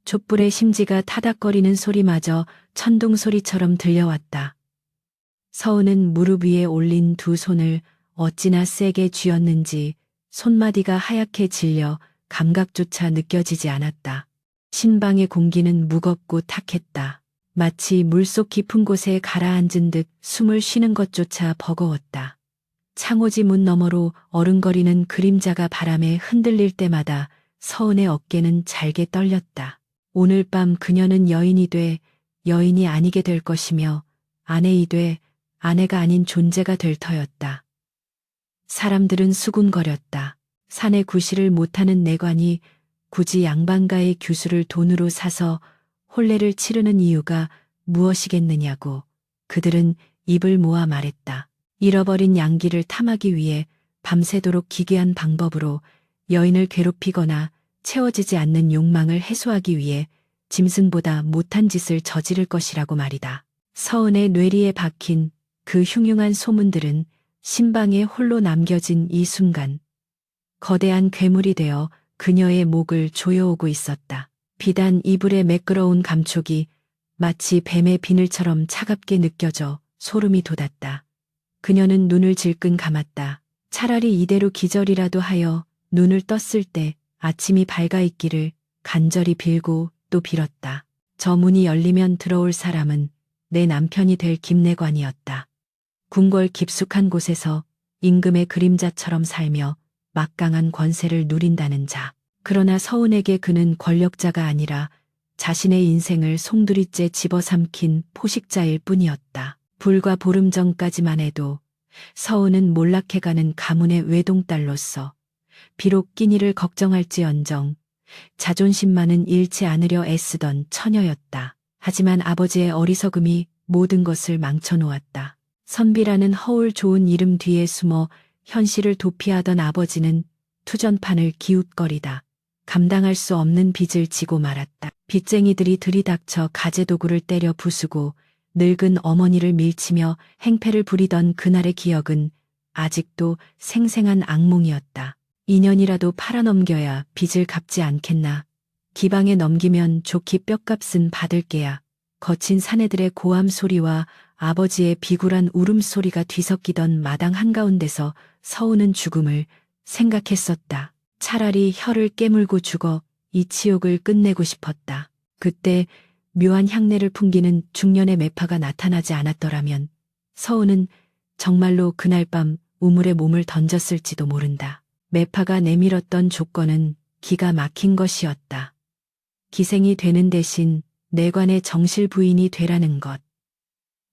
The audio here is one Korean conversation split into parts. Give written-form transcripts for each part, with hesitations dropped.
촛불의 심지가 타닥거리는 소리마저 천둥 소리처럼 들려왔다. 서은은 무릎 위에 올린 두 손을 어찌나 세게 쥐었는지 손마디가 하얗게 질려 감각조차 느껴지지 않았다. 신방의 공기는 무겁고 탁했다. 마치 물속 깊은 곳에 가라앉은 듯 숨을 쉬는 것조차 버거웠다. 창호지 문 너머로 어른거리는 그림자가 바람에 흔들릴 때마다 서은의 어깨는 잘게 떨렸다. 오늘 밤 그녀는 여인이 돼 여인이 아니게 될 것이며 아내이 돼 아내가 아닌 존재가 될 터였다. 사람들은 수군거렸다. 산에 구실을 못하는 내관이 굳이 양반가의 규수를 돈으로 사서 혼례를 치르는 이유가 무엇이겠느냐고 그들은 입을 모아 말했다. 잃어버린 양기를 탐하기 위해 밤새도록 기괴한 방법으로 여인을 괴롭히거나 채워지지 않는 욕망을 해소하기 위해 짐승보다 못한 짓을 저지를 것이라고 말이다. 서은의 뇌리에 박힌 그 흉흉한 소문들은 신방에 홀로 남겨진 이 순간 거대한 괴물이 되어 그녀의 목을 조여오고 있었다. 비단 이불의 매끄러운 감촉이 마치 뱀의 비늘처럼 차갑게 느껴져 소름이 돋았다. 그녀는 눈을 질끈 감았다. 차라리 이대로 기절이라도 하여 눈을 떴을 때 아침이 밝아 있기를 간절히 빌고 또 빌었다. 저 문이 열리면 들어올 사람은 내 남편이 될 김내관이었다. 궁궐 깊숙한 곳에서 임금의 그림자처럼 살며 막강한 권세를 누린다는 자. 그러나 서은에게 그는 권력자가 아니라 자신의 인생을 송두리째 집어삼킨 포식자일 뿐이었다. 불과 보름 전까지만 해도 서은은 몰락해가는 가문의 외동딸로서 비록 끼니를 걱정할지언정 자존심만은 잃지 않으려 애쓰던 처녀였다. 하지만 아버지의 어리석음이 모든 것을 망쳐놓았다. 선비라는 허울 좋은 이름 뒤에 숨어 현실을 도피하던 아버지는 투전판을 기웃거리다 감당할 수 없는 빚을 지고 말았다. 빚쟁이들이 들이닥쳐 가재도구를 때려 부수고 늙은 어머니를 밀치며 행패를 부리던 그날의 기억은 아직도 생생한 악몽이었다. 2년이라도 팔아넘겨야 빚을 갚지 않겠나. 기방에 넘기면 좋기 뼈값은 받을게야. 거친 사내들의 고함 소리와 아버지의 비굴한 울음소리가 뒤섞이던 마당 한가운데서 서은은 죽음을 생각했었다. 차라리 혀를 깨물고 죽어 이 치욕을 끝내고 싶었다. 그때 묘한 향내를 풍기는 중년의 매파가 나타나지 않았더라면 서은은 정말로 그날 밤 우물에 몸을 던졌을지도 모른다. 매파가 내밀었던 조건은 기가 막힌 것이었다. 기생이 되는 대신 내관의 정실 부인이 되라는 것.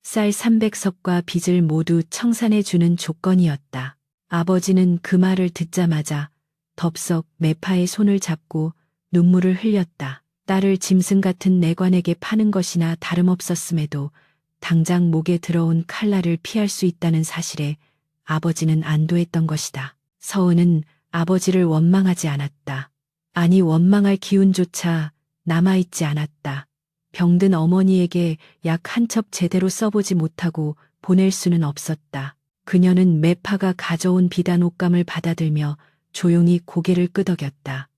쌀 300석과 빚을 모두 청산해 주는 조건이었다. 아버지는 그 말을 듣자마자 덥석 매파의 손을 잡고 눈물을 흘렸다. 딸을 짐승 같은 내관에게 파는 것이나 다름없었음에도 당장 목에 들어온 칼날을 피할 수 있다는 사실에 아버지는 안도했던 것이다. 서은은 아버지를 원망하지 않았다. 아니 원망할 기운조차 남아있지 않았다. 병든 어머니에게 약 한 첩 제대로 써보지 못하고 보낼 수는 없었다. 그녀는 매파가 가져온 비단 옷감을 받아들며 조용히 고개를 끄덕였다.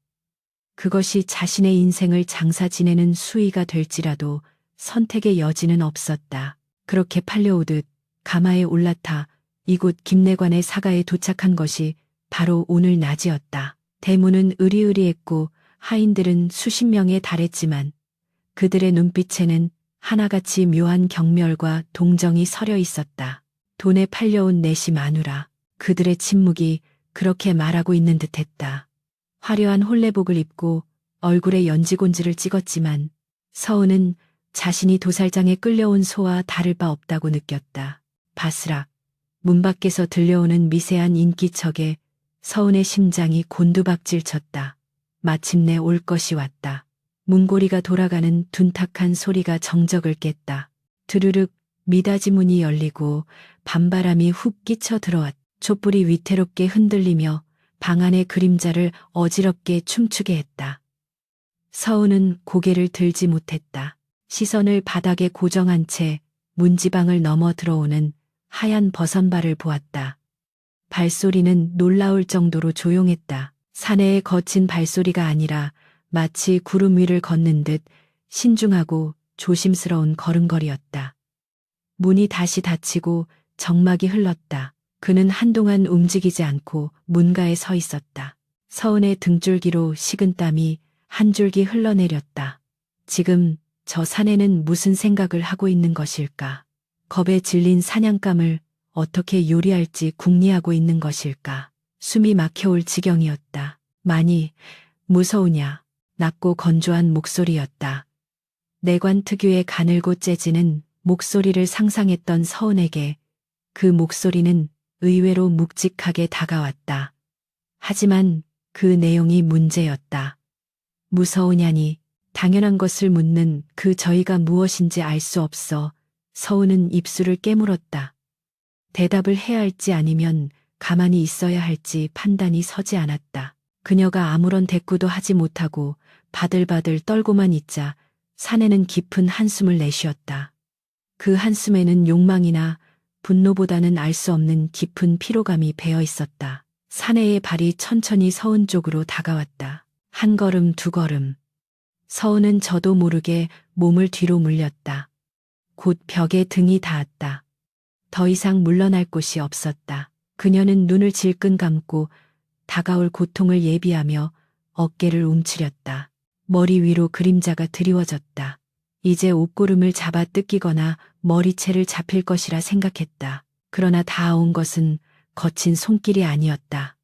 그것이 자신의 인생을 장사 지내는 수위가 될지라도 선택의 여지는 없었다. 그렇게 팔려오듯 가마에 올라타 이곳 김내관의 사가에 도착한 것이 바로 오늘 낮이었다. 대문은 으리으리했고 하인들은 수십 명에 달했지만 그들의 눈빛에는 하나같이 묘한 경멸과 동정이 서려 있었다. 돈에 팔려온 내시 마누라. 그들의 침묵이 그렇게 말하고 있는 듯했다. 화려한 혼례복을 입고 얼굴에 연지곤지를 찍었지만 서은은 자신이 도살장에 끌려온 소와 다를 바 없다고 느꼈다. 바스락. 문 밖에서 들려오는 미세한 인기척에 서은의 심장이 곤두박질 쳤다. 마침내 올 것이 왔다. 문고리가 돌아가는 둔탁한 소리가 정적을 깼다. 드르륵 미닫이 문이 열리고 밤바람이 훅 끼쳐 들어왔다. 촛불이 위태롭게 흔들리며 방 안의 그림자를 어지럽게 춤추게 했다. 서은은 고개를 들지 못했다. 시선을 바닥에 고정한 채 문지방을 넘어 들어오는 하얀 버선발을 보았다. 발소리는 놀라울 정도로 조용했다. 사내의 거친 발소리가 아니라 마치 구름 위를 걷는 듯 신중하고 조심스러운 걸음걸이였다. 문이 다시 닫히고 정막이 흘렀다. 그는 한동안 움직이지 않고 문가에 서 있었다. 서은의 등줄기로 식은땀이 한 줄기 흘러내렸다. 지금 저 사내는 무슨 생각을 하고 있는 것일까? 겁에 질린 사냥감을 어떻게 요리할지 궁리하고 있는 것일까? 숨이 막혀올 지경이었다. 많이 무서우냐? 낮고 건조한 목소리였다. 내관 특유의 가늘고 째지는 목소리를 상상했던 서은에게 그 목소리는 의외로 묵직하게 다가왔다. 하지만 그 내용이 문제였다. 무서우냐니 당연한 것을 묻는 그 저희가 무엇인지 알 수 없어 서은은 입술을 깨물었다. 대답을 해야 할지 아니면 가만히 있어야 할지 판단이 서지 않았다. 그녀가 아무런 대꾸도 하지 못하고 바들바들 떨고만 있자 사내는 깊은 한숨을 내쉬었다. 그 한숨에는 욕망이나 분노보다는 알 수 없는 깊은 피로감이 배어 있었다. 사내의 발이 천천히 서은 쪽으로 다가왔다. 한 걸음 두 걸음. 서은은 저도 모르게 몸을 뒤로 물렸다. 곧 벽에 등이 닿았다. 더 이상 물러날 곳이 없었다. 그녀는 눈을 질끈 감고 다가올 고통을 예비하며 어깨를 움츠렸다. 머리 위로 그림자가 드리워졌다. 이제 옷고름을 잡아 뜯기거나 머리채를 잡힐 것이라 생각했다. 그러나 닿아온 것은 거친 손길이 아니었다.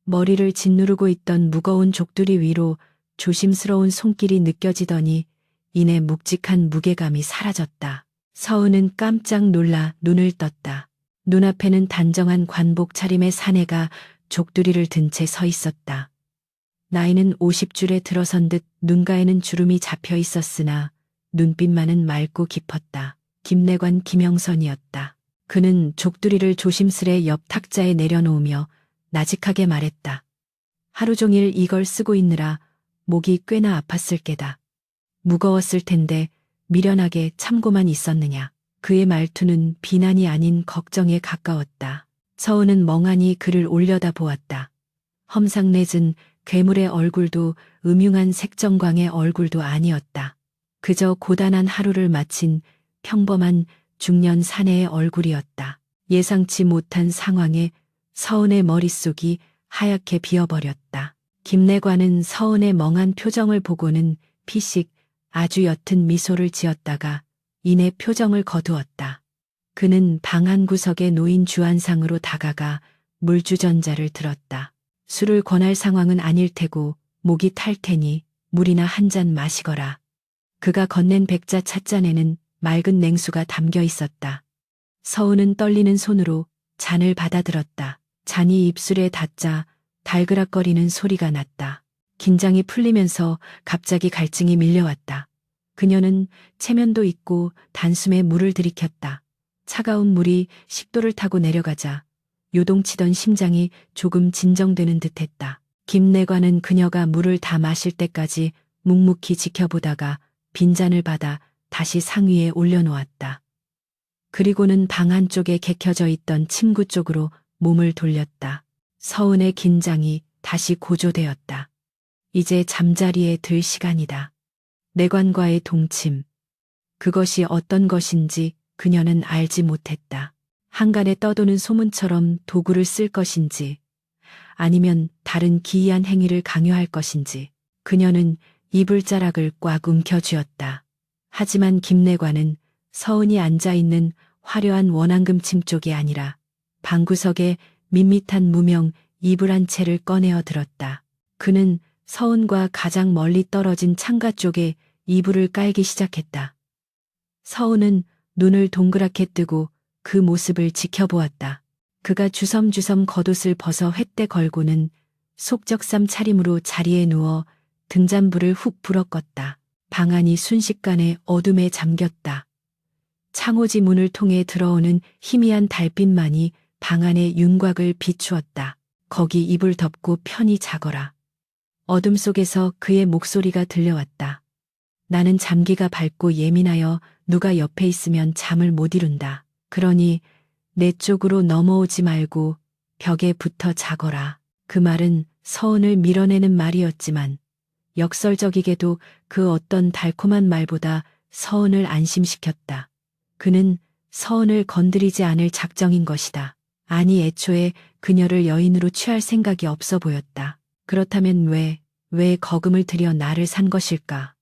머리를 짓누르고 있던 무거운 족두리 위로 조심스러운 손길이 느껴지더니 이내 묵직한 무게감이 사라졌다. 서은은 깜짝 놀라 눈을 떴다. 눈앞에는 단정한 관복 차림의 사내가 족두리를 든 채 서 있었다. 나이는 50줄에 들어선 듯 눈가에는 주름이 잡혀 있었으나 눈빛만은 맑고 깊었다. 김내관 김영선이었다. 그는 족두리를 조심스레 옆 탁자에 내려놓으며 나직하게 말했다. 하루 종일 이걸 쓰고 있느라 목이 꽤나 아팠을 게다. 무거웠을 텐데 미련하게 참고만 있었느냐. 그의 말투는 비난이 아닌 걱정에 가까웠다. 서은은 멍하니 그를 올려다 보았다. 험상내진 괴물의 얼굴도 음흉한 색정광의 얼굴도 아니었다. 그저 고단한 하루를 마친 평범한 중년 사내의 얼굴이었다. 예상치 못한 상황에 서은의 머릿속이 하얗게 비어버렸다. 김내관은 서은의 멍한 표정을 보고는 피식 아주 옅은 미소를 지었다가 이내 표정을 거두었다. 그는 방 한 구석에 놓인 주안상으로 다가가 물주전자를 들었다. 술을 권할 상황은 아닐 테고 목이 탈 테니 물이나 한 잔 마시거라. 그가 건넨 백자 찻잔에는 맑은 냉수가 담겨 있었다. 서은은 떨리는 손으로 잔을 받아들었다. 잔이 입술에 닿자 달그락거리는 소리가 났다. 긴장이 풀리면서 갑자기 갈증이 밀려왔다. 그녀는 체면도 있고 단숨에 물을 들이켰다. 차가운 물이 식도를 타고 내려가자 요동치던 심장이 조금 진정되는 듯했다. 김내관은 그녀가 물을 다 마실 때까지 묵묵히 지켜보다가 빈잔을 받아 다시 상위에 올려놓았다. 그리고는 방 한쪽에 개켜져 있던 침구 쪽으로 몸을 돌렸다. 서은의 긴장이 다시 고조되었다. 이제 잠자리에 들 시간이다. 내관과의 동침. 그것이 어떤 것인지 그녀는 알지 못했다. 한간에 떠도는 소문처럼 도구를 쓸 것인지 아니면 다른 기이한 행위를 강요할 것인지 그녀는 이불자락을 꽉 움켜쥐었다. 하지만 김내관은 서은이 앉아있는 화려한 원앙금침 쪽이 아니라 방구석에 밋밋한 무명 이불 한 채를 꺼내어 들었다. 그는 서은과 가장 멀리 떨어진 창가 쪽에 이불을 깔기 시작했다. 서은은 눈을 동그랗게 뜨고 그 모습을 지켜보았다. 그가 주섬주섬 겉옷을 벗어 횃대 걸고는 속적삼 차림으로 자리에 누워 등잔불을 훅 불어 껐다. 방 안이 순식간에 어둠에 잠겼다. 창호지 문을 통해 들어오는 희미한 달빛만이 방 안의 윤곽을 비추었다. 거기 이불 덮고 편히 자거라. 어둠 속에서 그의 목소리가 들려왔다. 나는 잠기가 밝고 예민하여 누가 옆에 있으면 잠을 못 이룬다. 그러니 내 쪽으로 넘어오지 말고 벽에 붙어 자거라. 그 말은 서은을 밀어내는 말이었지만 역설적이게도 그 어떤 달콤한 말보다 서은을 안심시켰다. 그는 서은을 건드리지 않을 작정인 것이다. 아니 애초에 그녀를 여인으로 취할 생각이 없어 보였다. 그렇다면 왜 거금을 들여 나를 산 것일까?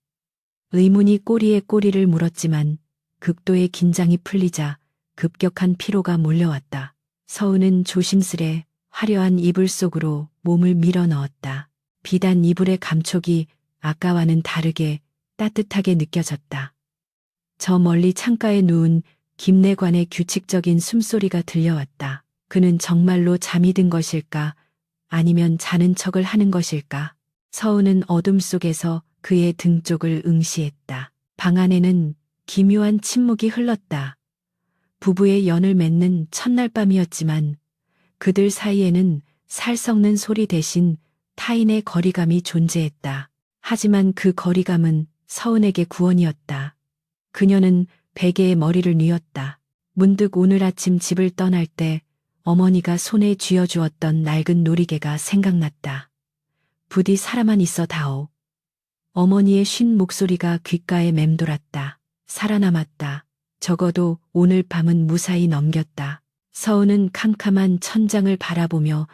의문이 꼬리에 꼬리를 물었지만 극도의 긴장이 풀리자 급격한 피로가 몰려왔다. 서은은 조심스레 화려한 이불 속으로 몸을 밀어 넣었다. 비단 이불의 감촉이 아까와는 다르게 따뜻하게 느껴졌다. 저 멀리 창가에 누운 김내관의 규칙적인 숨소리가 들려왔다. 그는 정말로 잠이 든 것일까? 아니면 자는 척을 하는 것일까? 서은은 어둠 속에서 그의 등 쪽을 응시했다. 방 안에는 기묘한 침묵이 흘렀다. 부부의 연을 맺는 첫날 밤이었지만 그들 사이에는 살 썩는 소리 대신 타인의 거리감이 존재했다. 하지만 그 거리감은 서은에게 구원이었다. 그녀는 베개에 머리를 뉘었다. 문득 오늘 아침 집을 떠날 때 어머니가 손에 쥐어주었던 낡은 놀이개가 생각났다. 부디 살아만 있어 다오. 어머니의 쉰 목소리가 귓가에 맴돌았다. 살아남았다. 적어도 오늘 밤은 무사히 넘겼다. 서은은 캄캄한 천장을 바라보며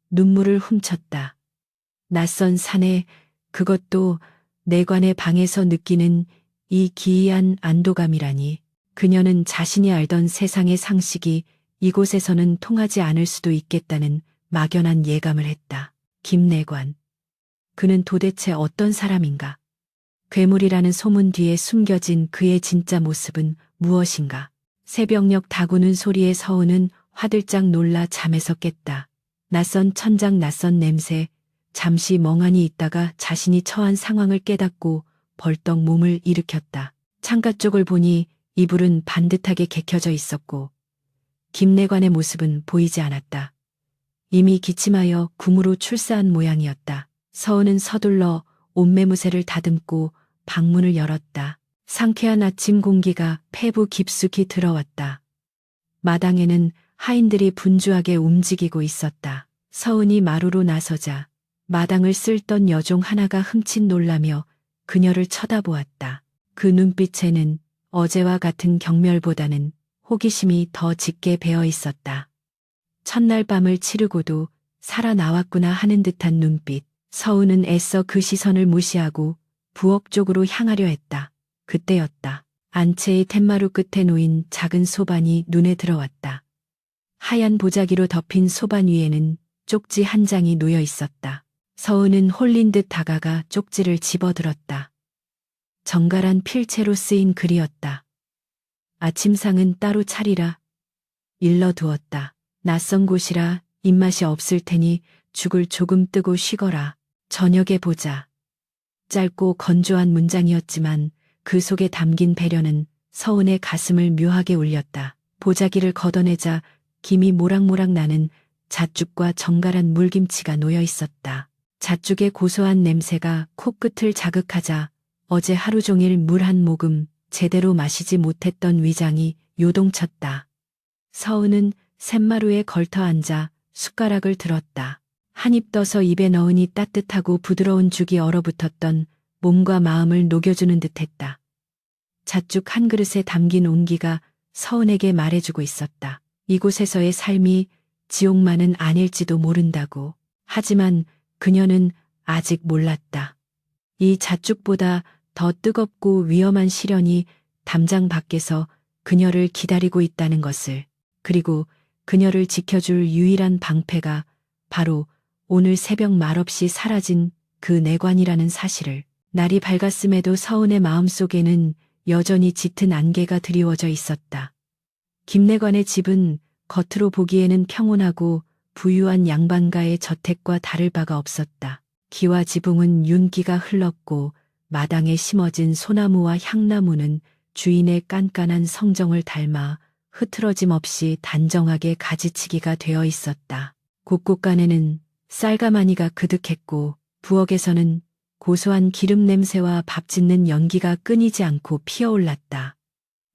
눈물을 훔쳤다. 낯선 산에, 그것도 내관의 방에서 느끼는 이 기이한 안도감이라니. 그녀는 자신이 알던 세상의 상식이 이곳에서는 통하지 않을 수도 있겠다는 막연한 예감을 했다. 김내관. 그는 도대체 어떤 사람인가? 괴물이라는 소문 뒤에 숨겨진 그의 진짜 모습은 무엇인가? 새벽녘 다구는 소리에 서은은 화들짝 놀라 잠에서 깼다. 낯선 천장, 낯선 냄새, 잠시 멍하니 있다가 자신이 처한 상황을 깨닫고 벌떡 몸을 일으켰다. 창가 쪽을 보니 이불은 반듯하게 개켜져 있었고 김내관의 모습은 보이지 않았다. 이미 기침하여 궁으로 출사한 모양이었다. 서은은 서둘러 옷매무새를 다듬고 방문을 열었다. 상쾌한 아침 공기가 폐부 깊숙이 들어왔다. 마당에는 하인들이 분주하게 움직이고 있었다. 서은이 마루로 나서자 마당을 쓸던 여종 하나가 흠칫 놀라며 그녀를 쳐다보았다. 그 눈빛에는 어제와 같은 경멸보다는 호기심이 더 짙게 배어 있었다. 첫날 밤을 치르고도 살아나왔구나 하는 듯한 눈빛. 서은은 애써 그 시선을 무시하고 부엌 쪽으로 향하려 했다. 그때였다. 안채의 툇마루 끝에 놓인 작은 소반이 눈에 들어왔다. 하얀 보자기로 덮인 소반 위에는 쪽지 한 장이 놓여 있었다. 서은은 홀린 듯 다가가 쪽지를 집어들었다. 정갈한 필체로 쓰인 글이었다. 아침상은 따로 차리라. 일러두었다. 낯선 곳이라 입맛이 없을 테니 죽을 조금 뜨고 쉬거라. 저녁에 보자. 짧고 건조한 문장이었지만 그 속에 담긴 배려는 서은의 가슴을 묘하게 울렸다. 보자기를 걷어내자 김이 모락모락 나는 잣죽과 정갈한 물김치가 놓여 있었다. 잣죽의 고소한 냄새가 코끝을 자극하자 어제 하루 종일 물 한 모금 제대로 마시지 못했던 위장이 요동쳤다. 서은은 샘마루에 걸터 앉아 숟가락을 들었다. 한 입 떠서 입에 넣으니 따뜻하고 부드러운 죽이 얼어붙었던 몸과 마음을 녹여주는 듯했다. 잣죽 한 그릇에 담긴 온기가 서은에게 말해주고 있었다. 이곳에서의 삶이 지옥만은 아닐지도 모른다고. 하지만 그녀는 아직 몰랐다. 이 잣죽보다 더 뜨겁고 위험한 시련이 담장 밖에서 그녀를 기다리고 있다는 것을, 그리고 그녀를 지켜줄 유일한 방패가 바로 오늘 새벽 말없이 사라진 그 내관이라는 사실을. 날이 밝았음에도 서은의 마음속에는 여전히 짙은 안개가 드리워져 있었다. 김내관의 집은 겉으로 보기에는 평온하고 부유한 양반가의 저택과 다를 바가 없었다. 기와 지붕은 윤기가 흘렀고 마당에 심어진 소나무와 향나무는 주인의 깐깐한 성정을 닮아 흐트러짐 없이 단정하게 가지치기가 되어 있었다. 곳곳간에는 쌀가마니가 그득했고 부엌에서는 고소한 기름 냄새와 밥 짓는 연기가 끊이지 않고 피어올랐다.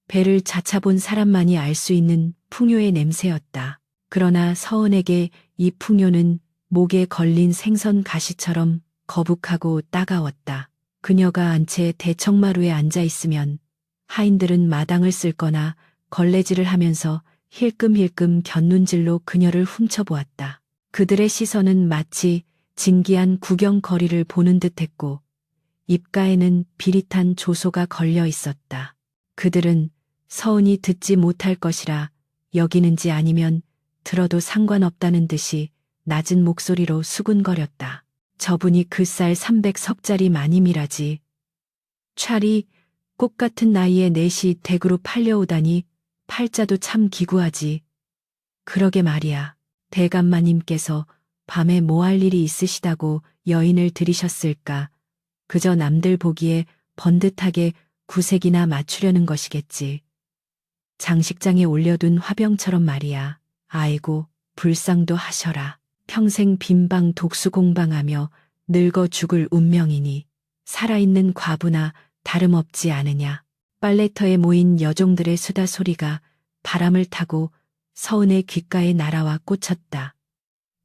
배를 자차본 사람만이 알 수 있는 풍요의 냄새였다. 그러나 서은에게 이 풍요는 목에 걸린 생선 가시처럼 거북하고 따가웠다. 그녀가 안 채 대청마루에 앉아 있으면 하인들은 마당을 쓸거나 걸레질을 하면서 힐끔힐끔 곁눈질로 그녀를 훔쳐보았다. 그들의 시선은 마치 진기한 구경거리를 보는 듯했고 입가에는 비릿한 조소가 걸려 있었다. 그들은 서은이 듣지 못할 것이라 여기는지 아니면 들어도 상관없다는 듯이 낮은 목소리로 수군거렸다. 저분이 그 쌀 300석짜리 마님이라지. 찰이 꽃 같은 나이에 넷이 댁으로 팔려오다니 팔자도 참 기구하지. 그러게 말이야. 대감마님께서 밤에 뭐 할 일이 있으시다고 여인을 들이셨을까. 그저 남들 보기에 번듯하게 구색이나 맞추려는 것이겠지. 장식장에 올려둔 화병처럼 말이야. 아이고, 불상도 하셔라. 평생 빈방 독수공방하며 늙어 죽을 운명이니 살아있는 과부나 다름없지 않으냐. 빨래터에 모인 여종들의 수다 소리가 바람을 타고 서은의 귓가에 날아와 꽂혔다.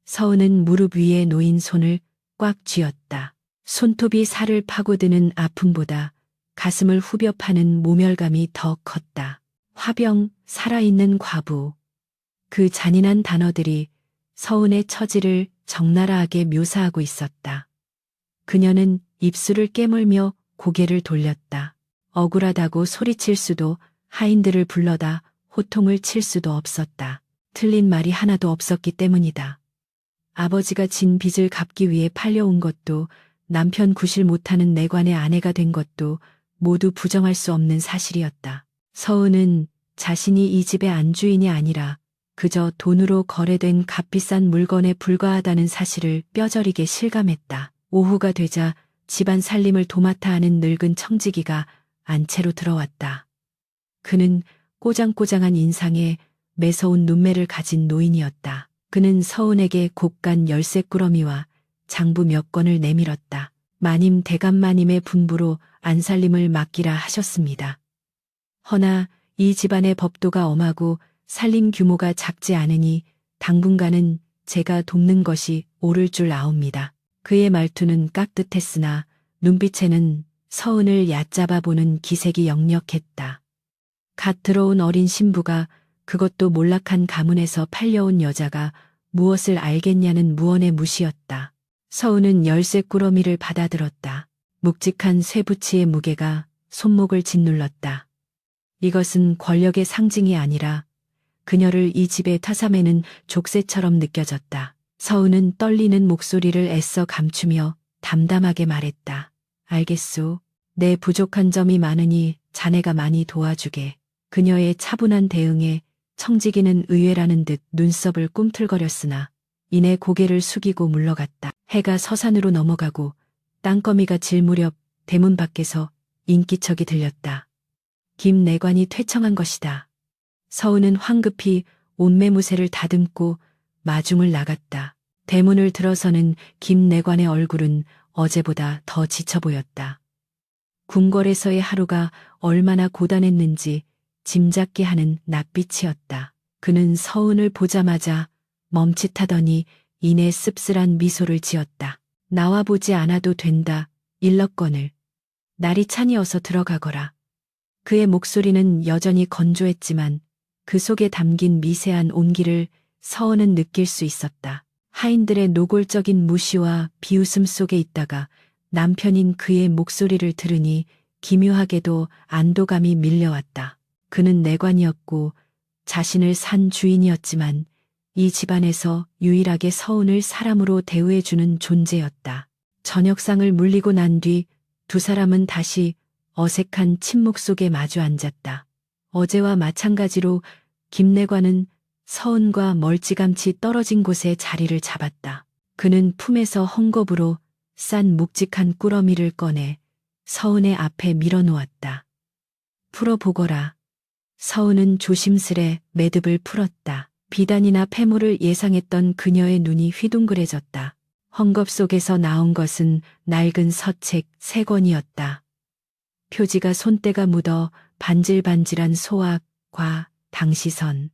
서은은 무릎 위에 놓인 손을 꽉 쥐었다. 손톱이 살을 파고드는 아픔보다 가슴을 후벼 파는 모멸감이 더 컸다. 화병, 살아있는 과부. 그 잔인한 단어들이 서은의 처지를 적나라하게 묘사하고 있었다. 그녀는 입술을 깨물며 고개를 돌렸다. 억울하다고 소리칠 수도 하인들을 불러다 호통을 칠 수도 없었다. 틀린 말이 하나도 없었기 때문이다. 아버지가 진 빚을 갚기 위해 팔려온 것도 남편 구실 못하는 내관의 아내가 된 것도 모두 부정할 수 없는 사실이었다. 서은은 자신이 이 집의 안주인이 아니라 그저 돈으로 거래된 값비싼 물건에 불과하다는 사실을 뼈저리게 실감했다. 오후가 되자 집안 살림을 도맡아 하는 늙은 청지기가 안채로 들어왔다. 그는 꼬장꼬장한 인상에 매서운 눈매를 가진 노인이었다. 그는 서은에게 곱간 열쇠꾸러미와 장부 몇 권을 내밀었다. 마님 대감마님의 분부로 안살림을 맡기라 하셨습니다. 허나 이 집안의 법도가 엄하고 살림 규모가 작지 않으니 당분간은 제가 돕는 것이 옳을 줄 아옵니다. 그의 말투는 깍듯했으나 눈빛에는 서은을 얕잡아 보는 기색이 역력했다. 갓 들어온 어린 신부가, 그것도 몰락한 가문에서 팔려온 여자가 무엇을 알겠냐는 무언의 무시였다. 서은은 열쇠꾸러미를 받아들었다. 묵직한 쇠붙이의 무게가 손목을 짓눌렀다. 이것은 권력의 상징이 아니라 그녀를 이 집에 타삼해는 족쇄처럼 느껴졌다. 서은은 떨리는 목소리를 애써 감추며 담담하게 말했다. 알겠소. 내 부족한 점이 많으니 자네가 많이 도와주게. 그녀의 차분한 대응에 청지기는 의외라는 듯 눈썹을 꿈틀거렸으나 이내 고개를 숙이고 물러갔다. 해가 서산으로 넘어가고 땅거미가 질 무렵 대문 밖에서 인기척이 들렸다. 김 내관이 퇴청한 것이다. 서은은 황급히 옷매무새를 다듬고 마중을 나갔다. 대문을 들어서는 김 내관의 얼굴은 어제보다 더 지쳐 보였다. 궁궐에서의 하루가 얼마나 고단했는지 짐작게 하는 낯빛이었다. 그는 서은을 보자마자 멈칫하더니 이내 씁쓸한 미소를 지었다. 나와보지 않아도 된다. 일렀거늘. 날이 차니 어서 들어가거라. 그의 목소리는 여전히 건조했지만 그 속에 담긴 미세한 온기를 서은은 느낄 수 있었다. 하인들의 노골적인 무시와 비웃음 속에 있다가 남편인 그의 목소리를 들으니 기묘하게도 안도감이 밀려왔다. 그는 내관이었고 자신을 산 주인이었지만 이 집안에서 유일하게 서은을 사람으로 대우해주는 존재였다. 저녁상을 물리고 난 뒤 두 사람은 다시 어색한 침묵 속에 마주 앉았다. 어제와 마찬가지로 김내관은 서은과 멀찌감치 떨어진 곳에 자리를 잡았다. 그는 품에서 헝겊으로 싼 묵직한 꾸러미를 꺼내 서은의 앞에 밀어놓았다. 풀어보거라. 서은은 조심스레 매듭을 풀었다. 비단이나 폐물을 예상했던 그녀의 눈이 휘둥그레졌다. 헝겊 속에서 나온 것은 낡은 서책 3권이었다. 표지가 손때가 묻어 반질반질한 소학과 당시선,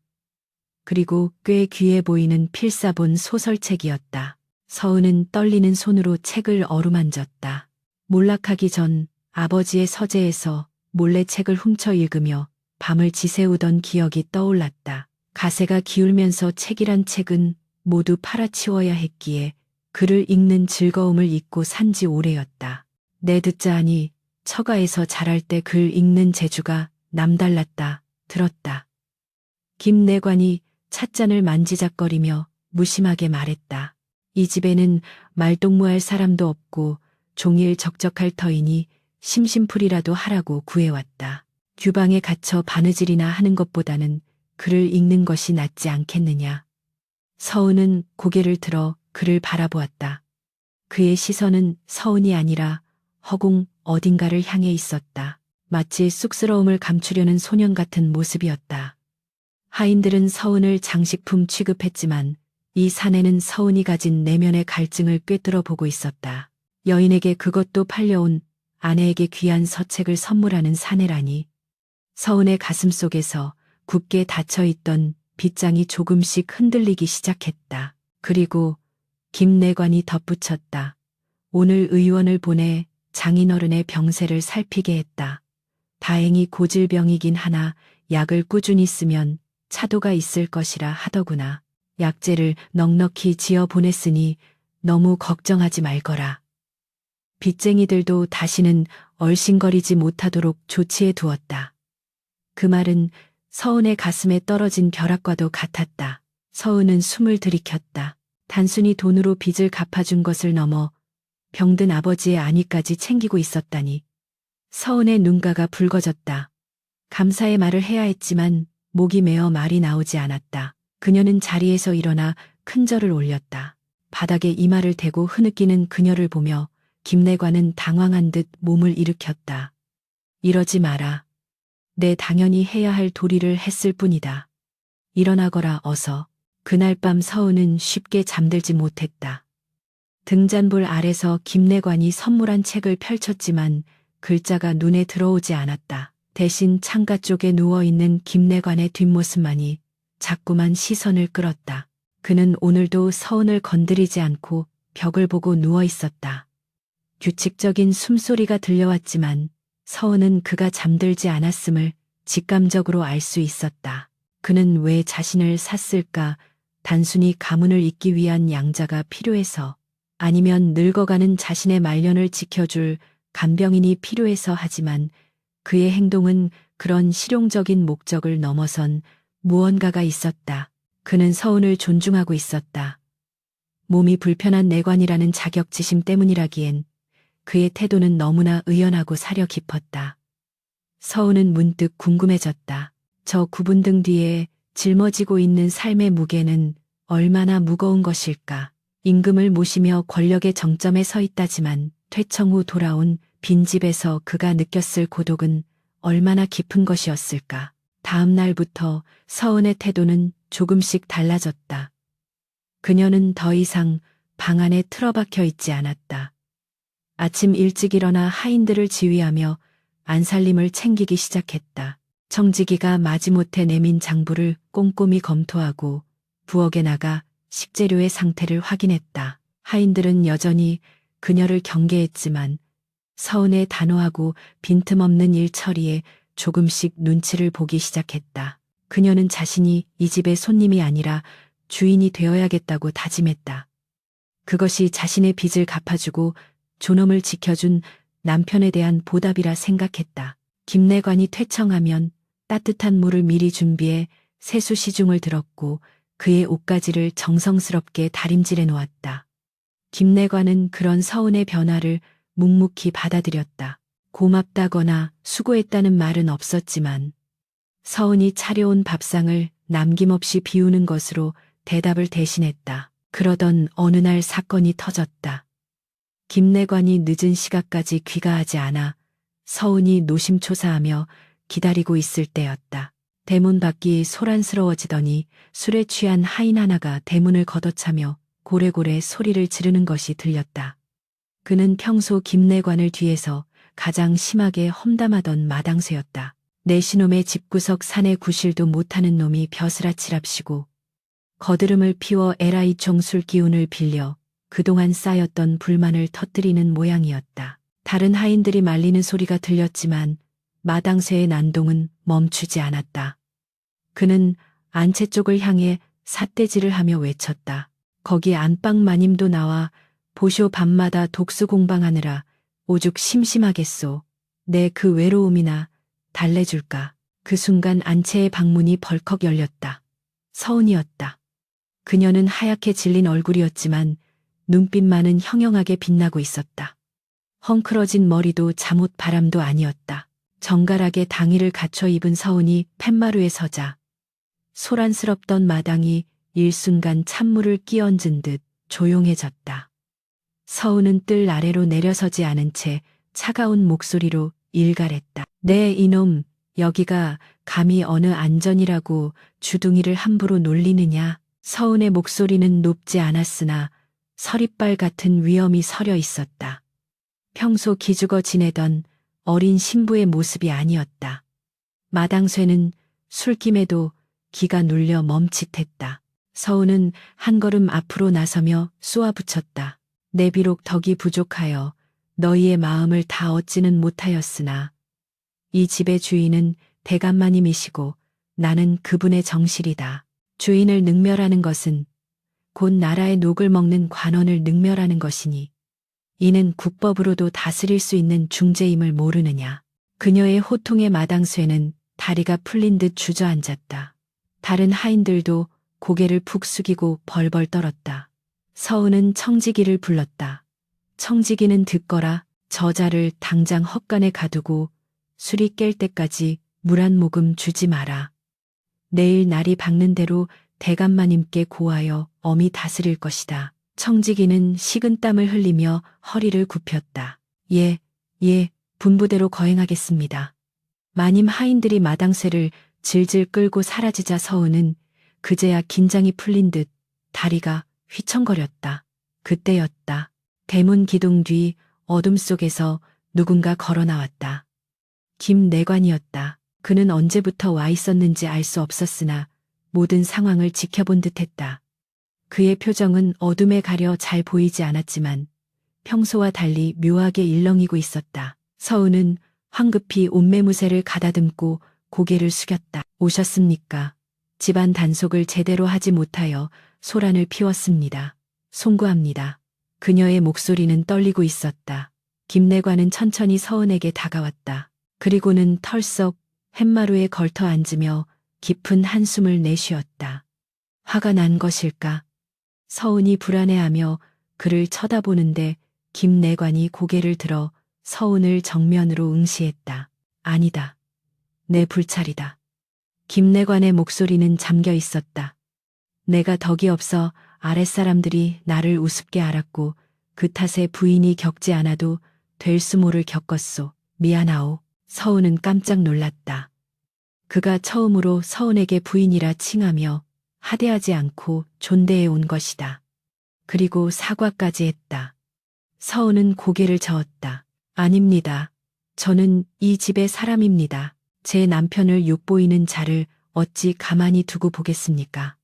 그리고 꽤 귀해 보이는 필사본 소설책이었다. 서은은 떨리는 손으로 책을 어루만졌다. 몰락하기 전 아버지의 서재에서 몰래 책을 훔쳐 읽으며 밤을 지새우던 기억이 떠올랐다. 가세가 기울면서 책이란 책은 모두 팔아치워야 했기에 글을 읽는 즐거움을 잊고 산지 오래였다. 내 듣자 하니 처가에서 자랄 때 글 읽는 재주가 남달랐다 들었다. 김내관이 찻잔을 만지작거리며 무심하게 말했다. 이 집에는 말동무할 사람도 없고 종일 적적할 터이니 심심풀이라도 하라고 구해왔다. 규방에 갇혀 바느질이나 하는 것보다는 글을 읽는 것이 낫지 않겠느냐. 서은은 고개를 들어 그를 바라보았다. 그의 시선은 서은이 아니라 허공 어딘가를 향해 있었다. 마치 쑥스러움을 감추려는 소년 같은 모습이었다. 하인들은 서은을 장식품 취급했지만 이 사내는 서은이 가진 내면의 갈증을 꿰뚫어 보고 있었다. 여인에게 그것도 팔려온 아내에게 귀한 서책을 선물하는 사내라니. 서은의 가슴 속에서 굳게 닫혀있던 빗장이 조금씩 흔들리기 시작했다. 그리고 김내관이 덧붙였다. 오늘 의원을 보내 장인어른의 병세를 살피게 했다. 다행히 고질병이긴 하나 약을 꾸준히 쓰면 차도가 있을 것이라 하더구나. 약재를 넉넉히 지어 보냈으니 너무 걱정하지 말거라. 빚쟁이들도 다시는 얼씬거리지 못하도록 조치해 두었다. 그 말은 서은의 가슴에 떨어진 벼락과도 같았다. 서은은 숨을 들이켰다. 단순히 돈으로 빚을 갚아준 것을 넘어 병든 아버지의 안위까지 챙기고 있었다니. 서은의 눈가가 붉어졌다. 감사의 말을 해야 했지만 목이 메어 말이 나오지 않았다. 그녀는 자리에서 일어나 큰 절을 올렸다. 바닥에 이마를 대고 흐느끼는 그녀를 보며 김내관은 당황한 듯 몸을 일으켰다. 이러지 마라. 내 당연히 해야 할 도리를 했을 뿐이다. 일어나거라 어서. 그날 밤 서은은 쉽게 잠들지 못했다. 등잔불 아래서 김내관이 선물한 책을 펼쳤지만 글자가 눈에 들어오지 않았다. 대신 창가 쪽에 누워있는 김내관의 뒷모습만이 자꾸만 시선을 끌었다. 그는 오늘도 서은을 건드리지 않고 벽을 보고 누워있었다. 규칙적인 숨소리가 들려왔지만 서은은 그가 잠들지 않았음을 직감적으로 알 수 있었다. 그는 왜 자신을 샀을까? 단순히 가문을 잇기 위한 양자가 필요해서, 아니면 늙어가는 자신의 말년을 지켜줄 간병인이 필요해서. 하지만 그의 행동은 그런 실용적인 목적을 넘어선 무언가가 있었다. 그는 서은을 존중하고 있었다. 몸이 불편한 내관이라는 자격지심 때문이라기엔 그의 태도는 너무나 의연하고 사려 깊었다. 서은은 문득 궁금해졌다. 저 굽은 등 뒤에 짊어지고 있는 삶의 무게는 얼마나 무거운 것일까. 임금을 모시며 권력의 정점에 서 있다지만 퇴청 후 돌아온 빈집에서 그가 느꼈을 고독은 얼마나 깊은 것이었을까. 다음 날부터 서은의 태도는 조금씩 달라졌다. 그녀는 더 이상 방 안에 틀어박혀 있지 않았다. 아침 일찍 일어나 하인들을 지휘하며 안살림을 챙기기 시작했다. 청지기가 마지못해 내민 장부를 꼼꼼히 검토하고 부엌에 나가 식재료의 상태를 확인했다. 하인들은 여전히 그녀를 경계했지만 서은의 단호하고 빈틈없는 일 처리에 조금씩 눈치를 보기 시작했다. 그녀는 자신이 이 집의 손님이 아니라 주인이 되어야겠다고 다짐했다. 그것이 자신의 빚을 갚아주고 존엄을 지켜준 남편에 대한 보답이라 생각했다. 김내관이 퇴청하면 따뜻한 물을 미리 준비해 세수 시중을 들었고 그의 옷가지를 정성스럽게 다림질해 놓았다. 김내관은 그런 서은의 변화를 묵묵히 받아들였다. 고맙다거나 수고했다는 말은 없었지만 서은이 차려온 밥상을 남김없이 비우는 것으로 대답을 대신했다. 그러던 어느 날 사건이 터졌다. 김내관이 늦은 시각까지 귀가하지 않아 서은이 노심초사하며 기다리고 있을 때였다. 대문 밖이 소란스러워지더니 술에 취한 하인 하나가 대문을 걷어차며 고래고래 소리를 지르는 것이 들렸다. 그는 평소 김내관을 뒤에서 가장 심하게 험담하던 마당쇠였다. 내 시놈의 집구석 산에 구실도 못하는 놈이 벼슬아치랍시고 거드름을 피워 에라이 종술 기운을 빌려 그동안 쌓였던 불만을 터뜨리는 모양이었다. 다른 하인들이 말리는 소리가 들렸지만 마당쇠의 난동은 멈추지 않았다. 그는 안채 쪽을 향해 삿대질을 하며 외쳤다. 거기 안방 마님도 나와 보쇼 밤마다 독수 공방하느라 오죽 심심하겠소. 내 그 외로움이나 달래줄까. 그 순간 안채의 방문이 벌컥 열렸다. 서은이었다. 그녀는 하얗게 질린 얼굴이었지만 눈빛만은 형형하게 빛나고 있었다. 헝클어진 머리도 잠옷 바람도 아니었다. 정갈하게 당의를 갖춰 입은 서은이 팻마루에 서자 소란스럽던 마당이 일순간 찬물을 끼얹은 듯 조용해졌다. 서은은 뜰 아래로 내려서지 않은 채 차가운 목소리로 일갈했다. 네 이놈, 여기가 감히 어느 안전이라고 주둥이를 함부로 놀리느냐. 서은의 목소리는 높지 않았으나 서리빨 같은 위엄이 서려 있었다. 평소 기죽어 지내던 어린 신부의 모습이 아니었다. 마당쇠는 술김에도 기가 눌려 멈칫했다. 서은은 한 걸음 앞으로 나서며 쏘아붙였다. 내 비록 덕이 부족하여 너희의 마음을 다 얻지는 못하였으나 이 집의 주인은 대감마님이시고 나는 그분의 정실이다. 주인을 능멸하는 것은 곧 나라의 녹을 먹는 관원을 능멸하는 것이니 이는 국법으로도 다스릴 수 있는 중재임을 모르느냐. 그녀의 호통의 마당쇠는 다리가 풀린 듯 주저앉았다. 다른 하인들도 고개를 푹 숙이고 벌벌 떨었다. 서은은 청지기를 불렀다. 청지기는 듣거라. 저자를 당장 헛간에 가두고 술이 깰 때까지 물 한 모금 주지 마라. 내일 날이 밝는 대로 대감마님께 고하여 엄히 다스릴 것이다. 청지기는 식은땀을 흘리며 허리를 굽혔다. 예, 분부대로 거행하겠습니다. 마님 하인들이 마당쇠를 질질 끌고 사라지자 서은은 그제야 긴장이 풀린 듯 다리가 휘청거렸다. 그때였다. 대문 기둥 뒤 어둠 속에서 누군가 걸어 나왔다. 김내관이었다. 그는 언제부터 와 있었는지 알 수 없었으나 모든 상황을 지켜본 듯했다. 그의 표정은 어둠에 가려 잘 보이지 않았지만 평소와 달리 묘하게 일렁이고 있었다. 서은은 황급히 옷매무새를 가다듬고 고개를 숙였다. 오셨습니까? 집안 단속을 제대로 하지 못하여 소란을 피웠습니다. 송구합니다. 그녀의 목소리는 떨리고 있었다. 김내관은 천천히 서은에게 다가왔다. 그리고는 털썩 팻마루에 걸터 앉으며 깊은 한숨을 내쉬었다. 화가 난 것일까? 서은이 불안해하며 그를 쳐다보는데 김내관이 고개를 들어 서은을 정면으로 응시했다. 아니다. 내 불찰이다. 김내관의 목소리는 잠겨 있었다. 내가 덕이 없어 아랫사람들이 나를 우습게 알았고 그 탓에 부인이 겪지 않아도 될 수모를 겪었소. 미안하오. 서은은 깜짝 놀랐다. 그가 처음으로 서은에게 부인이라 칭하며 하대하지 않고 존대해 온 것이다. 그리고 사과까지 했다. 서은은 고개를 저었다. 아닙니다. 저는 이 집의 사람입니다. 제 남편을 욕보이는 자를 어찌 가만히 두고 보겠습니까?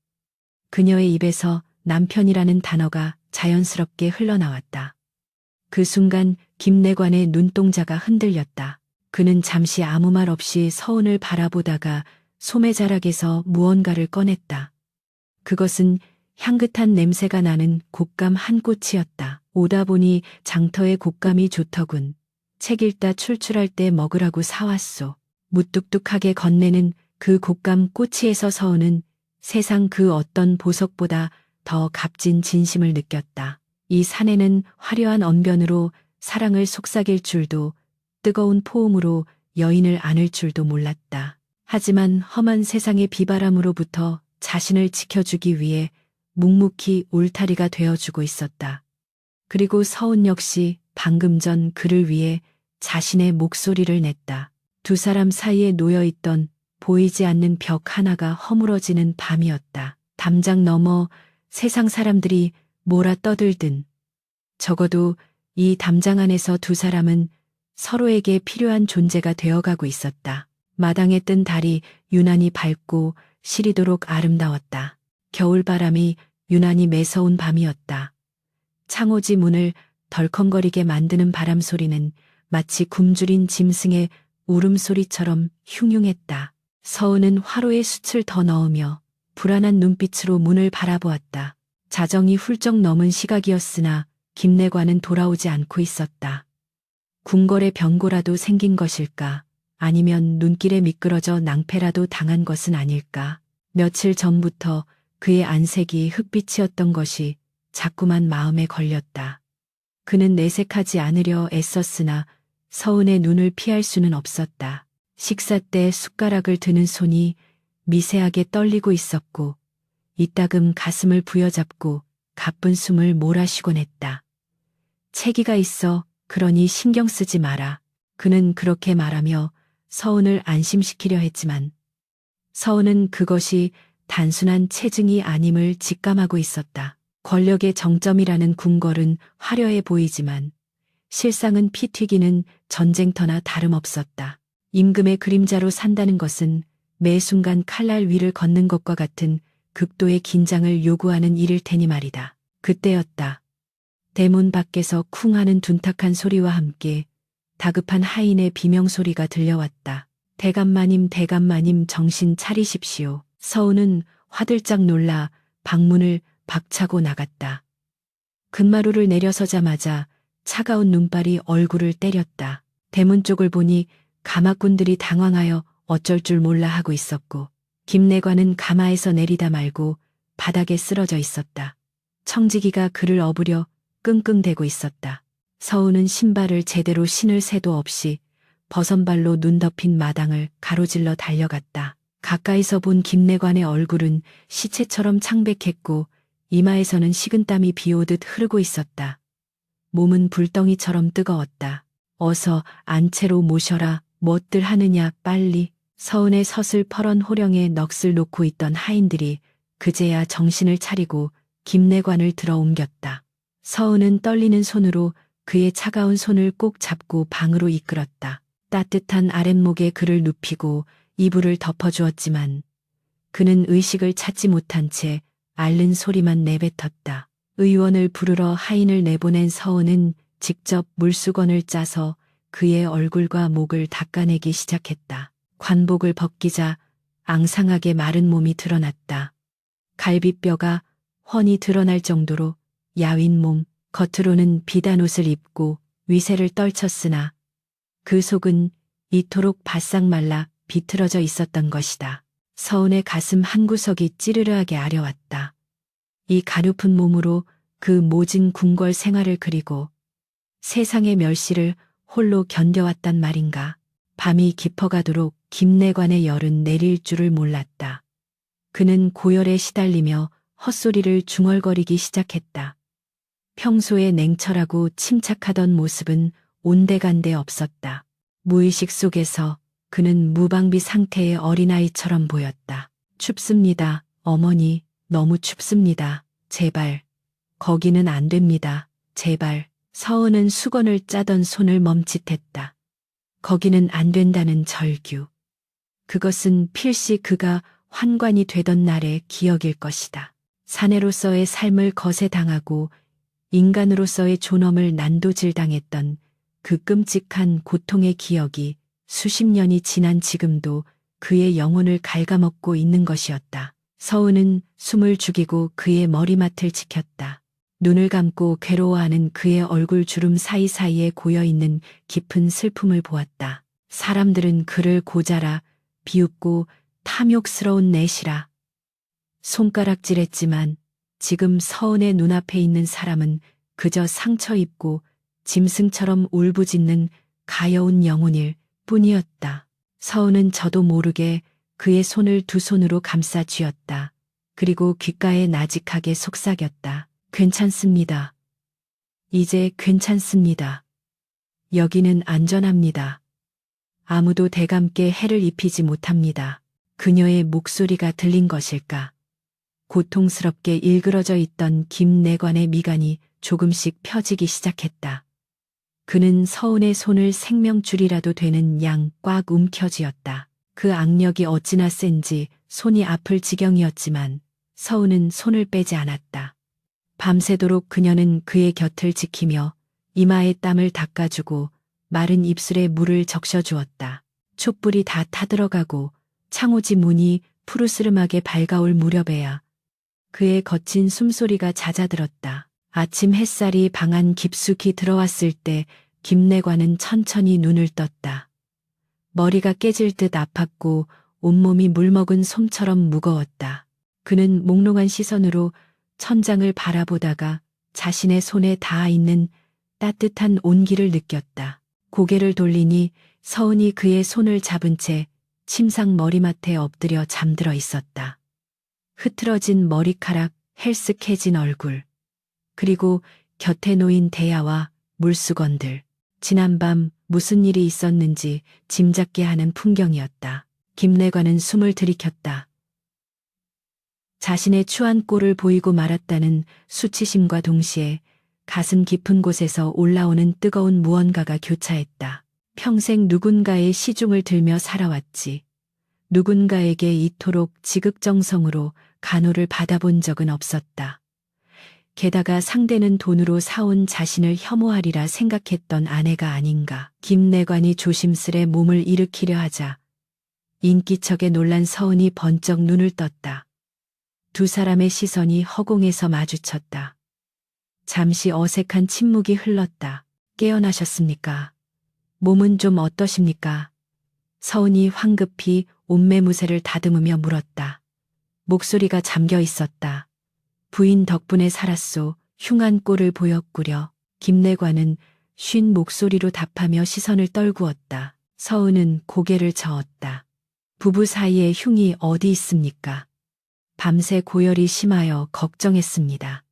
그녀의 입에서 남편이라는 단어가 자연스럽게 흘러나왔다. 그 순간 김내관의 눈동자가 흔들렸다. 그는 잠시 아무 말 없이 서은을 바라보다가 소매자락에서 무언가를 꺼냈다. 그것은 향긋한 냄새가 나는 곶감 한 꼬치였다. 오다 보니 장터의 곶감이 좋더군. 책 읽다 출출할 때 먹으라고 사왔소. 무뚝뚝하게 건네는 그 곶감 꼬치에서 서은은 세상 그 어떤 보석보다 더 값진 진심을 느꼈다. 이 사내는 화려한 언변으로 사랑을 속삭일 줄도 뜨거운 포옹으로 여인을 안을 줄도 몰랐다. 하지만 험한 세상의 비바람으로부터 자신을 지켜주기 위해 묵묵히 울타리가 되어주고 있었다. 그리고 서은 역시 방금 전 그를 위해 자신의 목소리를 냈다. 두 사람 사이에 놓여있던 보이지 않는 벽 하나가 허물어지는 밤이었다. 담장 너머 세상 사람들이 몰아 떠들든 적어도 이 담장 안에서 두 사람은 서로에게 필요한 존재가 되어가고 있었다. 마당에 뜬 달이 유난히 밝고 시리도록 아름다웠다. 겨울바람이 유난히 매서운 밤이었다. 창호지 문을 덜컹거리게 만드는 바람 소리는 마치 굶주린 짐승의 울음소리처럼 흉흉했다. 서은은 화로에 숯을 더 넣으며 불안한 눈빛으로 문을 바라보았다. 자정이 훌쩍 넘은 시각이었으나 김내관은 돌아오지 않고 있었다. 궁궐에 병고라도 생긴 것일까? 아니면 눈길에 미끄러져 낭패라도 당한 것은 아닐까? 며칠 전부터 그의 안색이 흑빛이었던 것이 자꾸만 마음에 걸렸다. 그는 내색하지 않으려 애썼으나 서은의 눈을 피할 수는 없었다. 식사 때 숟가락을 드는 손이 미세하게 떨리고 있었고 이따금 가슴을 부여잡고 가쁜 숨을 몰아쉬곤 했다. 체기가 있어 그러니 신경 쓰지 마라. 그는 그렇게 말하며 서은을 안심시키려 했지만 서은은 그것이 단순한 체증이 아님을 직감하고 있었다. 권력의 정점이라는 궁궐은 화려해 보이지만 실상은 피 튀기는 전쟁터나 다름없었다. 임금의 그림자로 산다는 것은 매 순간 칼날 위를 걷는 것과 같은 극도의 긴장을 요구하는 일일 테니 말이다. 그때였다. 대문 밖에서 쿵 하는 둔탁한 소리와 함께 다급한 하인의 비명소리가 들려왔다. 대감마님, 대감마님, 정신 차리십시오. 서은은 화들짝 놀라 방문을 박차고 나갔다. 근마루를 내려서자마자 차가운 눈발이 얼굴을 때렸다. 대문 쪽을 보니 가마꾼들이 당황하여 어쩔 줄 몰라 하고 있었고 김내관은 가마에서 내리다 말고 바닥에 쓰러져 있었다. 청지기가 그를 업으려 끙끙대고 있었다. 서은은 신발을 제대로 신을 새도 없이 버선발로 눈 덮인 마당을 가로질러 달려갔다. 가까이서 본 김내관의 얼굴은 시체처럼 창백했고 이마에서는 식은땀이 비오듯 흐르고 있었다. 몸은 불덩이처럼 뜨거웠다. 어서 안채로 모셔라. 뭣들 하느냐 빨리. 서은의 서슬퍼런 호령에 넋을 놓고 있던 하인들이 그제야 정신을 차리고 김내관을 들어 옮겼다. 서은은 떨리는 손으로 그의 차가운 손을 꼭 잡고 방으로 이끌었다. 따뜻한 아랫목에 그를 눕히고 이불을 덮어주었지만 그는 의식을 찾지 못한 채 앓는 소리만 내뱉었다. 의원을 부르러 하인을 내보낸 서은은 직접 물수건을 짜서 그의 얼굴과 목을 닦아내기 시작했다. 관복을 벗기자 앙상하게 마른 몸이 드러났다. 갈비뼈가 훤히 드러날 정도로 야윈 몸, 겉으로는 비단 옷을 입고 위세를 떨쳤으나 그 속은 이토록 바싹 말라 비틀어져 있었던 것이다. 서은의 가슴 한구석이 찌르르하게 아려왔다. 이 가냘픈 몸으로 그 모진 궁궐 생활을 그리고 세상의 멸시를 홀로 견뎌왔단 말인가. 밤이 깊어가도록 김내관의 열은 내릴 줄을 몰랐다. 그는 고열에 시달리며 헛소리를 중얼거리기 시작했다. 평소에 냉철하고 침착하던 모습은 온데간데 없었다. 무의식 속에서 그는 무방비 상태의 어린아이처럼 보였다. 춥습니다. 어머니, 너무 춥습니다. 제발. 거기는 안 됩니다. 제발. 서은은 수건을 짜던 손을 멈칫했다. 거기는 안 된다는 절규. 그것은 필시 그가 환관이 되던 날의 기억일 것이다. 사내로서의 삶을 거세당하고 인간으로서의 존엄을 난도질당했던 그 끔찍한 고통의 기억이 수십 년이 지난 지금도 그의 영혼을 갉아먹고 있는 것이었다. 서은은 숨을 죽이고 그의 머리맡을 지켰다. 눈을 감고 괴로워하는 그의 얼굴 주름 사이사이에 고여있는 깊은 슬픔을 보았다. 사람들은 그를 고자라, 비웃고 탐욕스러운 내시라 손가락질했지만 지금 서은의 눈앞에 있는 사람은 그저 상처 입고 짐승처럼 울부짖는 가여운 영혼일 뿐이었다. 서은은 저도 모르게 그의 손을 두 손으로 감싸 쥐었다. 그리고 귓가에 나직하게 속삭였다. 괜찮습니다. 이제 괜찮습니다. 여기는 안전합니다. 아무도 대감께 해를 입히지 못합니다. 그녀의 목소리가 들린 것일까? 고통스럽게 일그러져 있던 김내관의 미간이 조금씩 펴지기 시작했다. 그는 서은의 손을 생명줄이라도 되는 양 꽉 움켜쥐었다. 그 악력이 어찌나 센지 손이 아플 지경이었지만 서은은 손을 빼지 않았다. 밤새도록 그녀는 그의 곁을 지키며 이마에 땀을 닦아주고 마른 입술에 물을 적셔주었다. 촛불이 다 타들어가고 창호지 문이 푸르스름하게 밝아올 무렵에야 그의 거친 숨소리가 잦아들었다. 아침 햇살이 방 안 깊숙이 들어왔을 때 김내관은 천천히 눈을 떴다. 머리가 깨질 듯 아팠고 온몸이 물먹은 솜처럼 무거웠다. 그는 몽롱한 시선으로 천장을 바라보다가 자신의 손에 닿아 있는 따뜻한 온기를 느꼈다. 고개를 돌리니 서은이 그의 손을 잡은 채 침상 머리맡에 엎드려 잠들어 있었다. 흐트러진 머리카락, 헬쓱해진 얼굴, 그리고 곁에 놓인 대야와 물수건들. 지난밤 무슨 일이 있었는지 짐작게 하는 풍경이었다. 김내관은 숨을 들이켰다. 자신의 추한 꼴을 보이고 말았다는 수치심과 동시에 가슴 깊은 곳에서 올라오는 뜨거운 무언가가 교차했다. 평생 누군가의 시중을 들며 살아왔지. 누군가에게 이토록 지극정성으로 간호를 받아본 적은 없었다. 게다가 상대는 돈으로 사온 자신을 혐오하리라 생각했던 아내가 아닌가. 김내관이 조심스레 몸을 일으키려 하자 인기척에 놀란 서은이 번쩍 눈을 떴다. 두 사람의 시선이 허공에서 마주쳤다. 잠시 어색한 침묵이 흘렀다. 깨어나셨습니까? 몸은 좀 어떠십니까? 서은이 황급히 옷매무새를 다듬으며 물었다. 목소리가 잠겨 있었다. 부인 덕분에 살았소. 흉한 꼴을 보였구려. 김내관은 쉰 목소리로 답하며 시선을 떨구었다. 서은은 고개를 저었다. 부부 사이에 흉이 어디 있습니까? 밤새 고열이 심하여 걱정했습니다.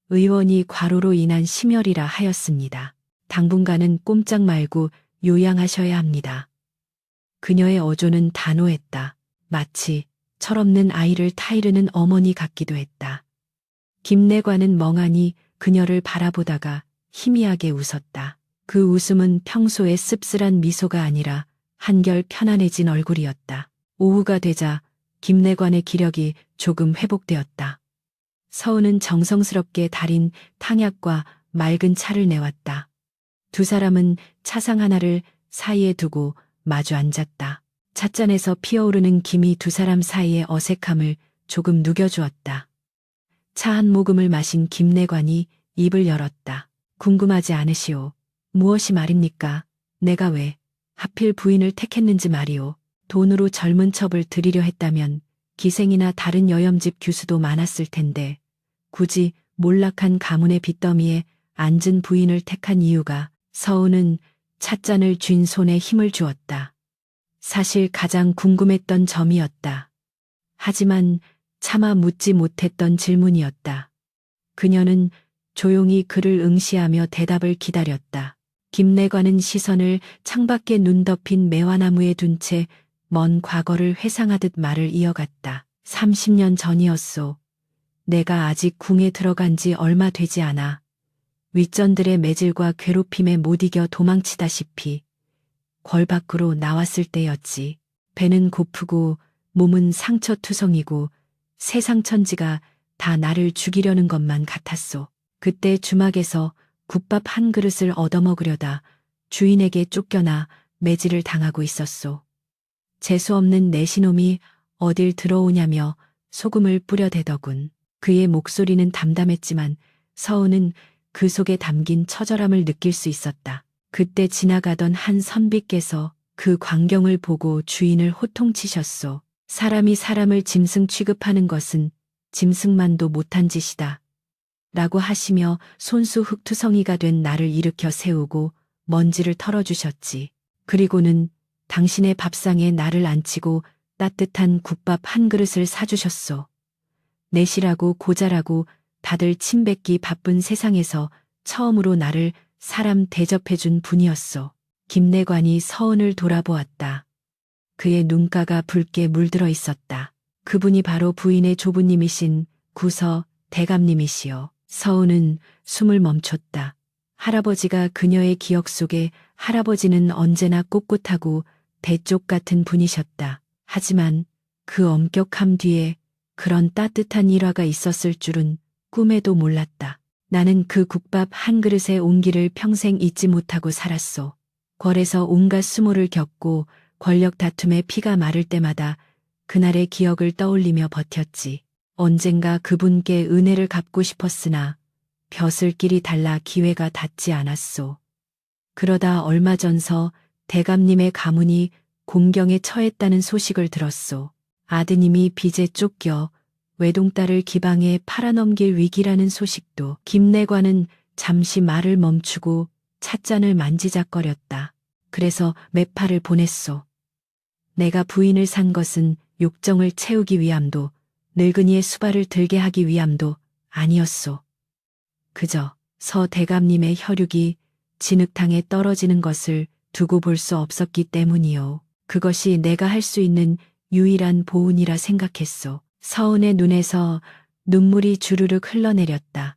의원이 과로로 인한 심혈이라 하였습니다. 당분간은 꼼짝 말고 요양하셔야 합니다. 그녀의 어조는 단호했다. 마치 철없는 아이를 타이르는 어머니 같기도 했다. 김내관은 멍하니 그녀를 바라보다가 희미하게 웃었다. 그 웃음은 평소의 씁쓸한 미소가 아니라 한결 편안해진 얼굴이었다. 오후가 되자 김내관의 기력이 조금 회복되었다. 서은은 정성스럽게 달인 탕약과 맑은 차를 내왔다. 두 사람은 차상 하나를 사이에 두고 마주 앉았다. 찻잔에서 피어오르는 김이 두 사람 사이의 어색함을 조금 누겨주었다. 차 한 모금을 마신 김내관이 입을 열었다. 궁금하지 않으시오? 무엇이 말입니까? 내가 왜 하필 부인을 택했는지 말이오. 돈으로 젊은 첩을 들이려 했다면 기생이나 다른 여염집 규수도 많았을 텐데 굳이 몰락한 가문의 빚더미에 앉은 부인을 택한 이유가. 서은은 찻잔을 쥔 손에 힘을 주었다. 사실 가장 궁금했던 점이었다. 하지만 차마 묻지 못했던 질문이었다. 그녀는 조용히 그를 응시하며 대답을 기다렸다. 김내관은 시선을 창밖에 눈 덮인 매화나무에 둔 채 먼 과거를 회상하듯 말을 이어갔다. 30년 전이었소. 내가 아직 궁에 들어간 지 얼마 되지 않아. 윗전들의 매질과 괴롭힘에 못 이겨 도망치다시피 궐 밖으로 나왔을 때였지. 배는 고프고 몸은 상처투성이고 세상 천지가 다 나를 죽이려는 것만 같았소. 그때 주막에서 국밥 한 그릇을 얻어먹으려다 주인에게 쫓겨나 매질을 당하고 있었소. 재수없는 내시놈이 어딜 들어오냐며 소금을 뿌려대더군. 그의 목소리는 담담했지만 서은은 그 속에 담긴 처절함을 느낄 수 있었다. 그때 지나가던 한 선비께서 그 광경을 보고 주인을 호통치셨소. 사람이 사람을 짐승 취급하는 것은 짐승만도 못한 짓이다. 라고 하시며 손수 흙투성이가 된 나를 일으켜 세우고 먼지를 털어주셨지. 그리고는 당신의 밥상에 나를 앉히고 따뜻한 국밥 한 그릇을 사주셨소. 내시라고 고자라고 다들 침뱉기 바쁜 세상에서 처음으로 나를 사람 대접해준 분이었소. 김내관이 서은을 돌아보았다. 그의 눈가가 붉게 물들어 있었다. 그분이 바로 부인의 조부님이신 구서 대감님이시여. 서은은 숨을 멈췄다. 할아버지가 그녀의 기억 속에 할아버지는 언제나 꼿꼿하고 대쪽 같은 분이셨다. 하지만 그 엄격함 뒤에 그런 따뜻한 일화가 있었을 줄은 꿈에도 몰랐다. 나는 그 국밥 한 그릇의 온기를 평생 잊지 못하고 살았소. 궐에서 온갖 수모를 겪고 권력 다툼에 피가 마를 때마다 그날의 기억을 떠올리며 버텼지. 언젠가 그분께 은혜를 갚고 싶었으나 벼슬길이 달라 기회가 닿지 않았소. 그러다 얼마 전서 대감님의 가문이 공경에 처했다는 소식을 들었소. 아드님이 빚에 쫓겨 외동딸을 기방에 팔아넘길 위기라는 소식도. 김내관은 잠시 말을 멈추고 찻잔을 만지작거렸다. 그래서 매파를 보냈소. 내가 부인을 산 것은 욕정을 채우기 위함도 늙은이의 수발을 들게 하기 위함도 아니었소. 그저 서 대감님의 혈육이 진흙탕에 떨어지는 것을 두고 볼 수 없었기 때문이요. 그것이 내가 할 수 있는 유일한 보은이라 생각했소. 서은의 눈에서 눈물이 주르륵 흘러내렸다.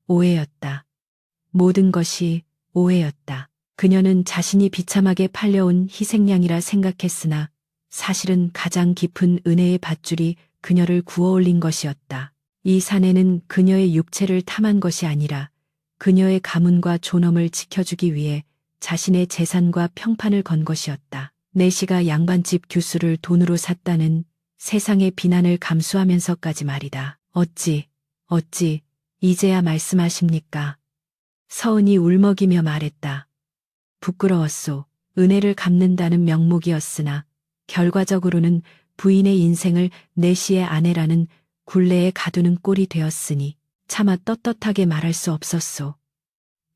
오해였다. 모든 것이 오해였다. 그녀는 자신이 비참하게 팔려온 희생양이라 생각했으나 사실은 가장 깊은 은혜의 밧줄이 그녀를 구워올린 것이었다. 이 사내는 그녀의 육체를 탐한 것이 아니라 그녀의 가문과 존엄을 지켜주기 위해 자신의 재산과 평판을 건 것이었다. 내시가 양반집 규수를 돈으로 샀다는 세상의 비난을 감수하면서까지 말이다. 어찌 이제야 말씀하십니까? 서은이 울먹이며 말했다. 부끄러웠소. 은혜를 갚는다는 명목이었으나 결과적으로는 부인의 인생을 내시의 아내라는 굴레에 가두는 꼴이 되었으니 차마 떳떳하게 말할 수 없었소.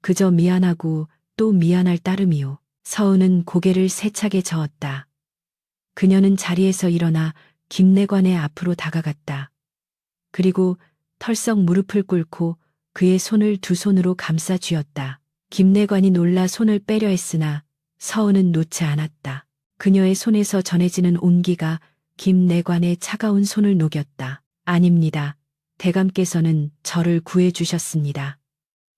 그저 미안하고 또 미안할 따름이요. 서은은 고개를 세차게 저었다. 그녀는 자리에서 일어나 김내관의 앞으로 다가갔다. 그리고 털썩 무릎을 꿇고 그의 손을 두 손으로 감싸 쥐었다. 김내관이 놀라 손을 빼려 했으나 서은은 놓지 않았다. 그녀의 손에서 전해지는 온기가 김내관의 차가운 손을 녹였다. 아닙니다. 대감께서는 저를 구해주셨습니다.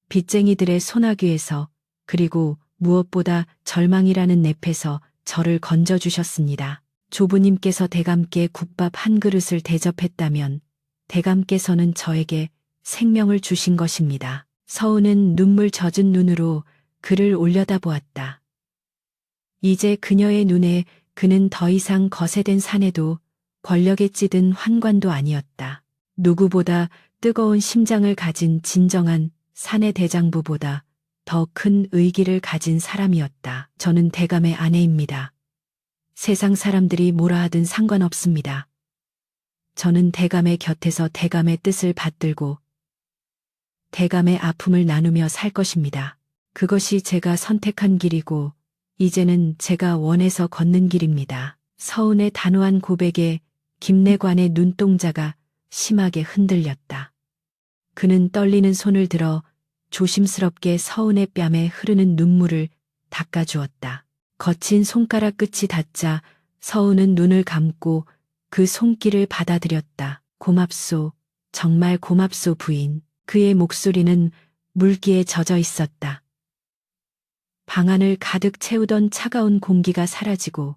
빚쟁이들의 소나귀에서 그리고 무엇보다 절망이라는 늪에서 저를 건져주셨습니다. 조부님께서 대감께 국밥 한 그릇을 대접했다면 대감께서는 저에게 생명을 주신 것입니다. 서은은 눈물 젖은 눈으로 그를 올려다보았다. 이제 그녀의 눈에 그는 더 이상 거세된 사내도 권력에 찌든 환관도 아니었다. 누구보다 뜨거운 심장을 가진 진정한 사내 대장부보다 더 큰 의기를 가진 사람이었다. 저는 대감의 아내입니다. 세상 사람들이 뭐라 하든 상관없습니다. 저는 대감의 곁에서 대감의 뜻을 받들고 대감의 아픔을 나누며 살 것입니다. 그것이 제가 선택한 길이고 이제는 제가 원해서 걷는 길입니다. 서은의 단호한 고백에 김내관의 눈동자가 심하게 흔들렸다. 그는 떨리는 손을 들어 조심스럽게 서은의 뺨에 흐르는 눈물을 닦아주었다. 거친 손가락 끝이 닿자 서은은 눈을 감고 그 손길을 받아들였다. 고맙소. 정말 고맙소 부인. 그의 목소리는 물기에 젖어 있었다. 방 안을 가득 채우던 차가운 공기가 사라지고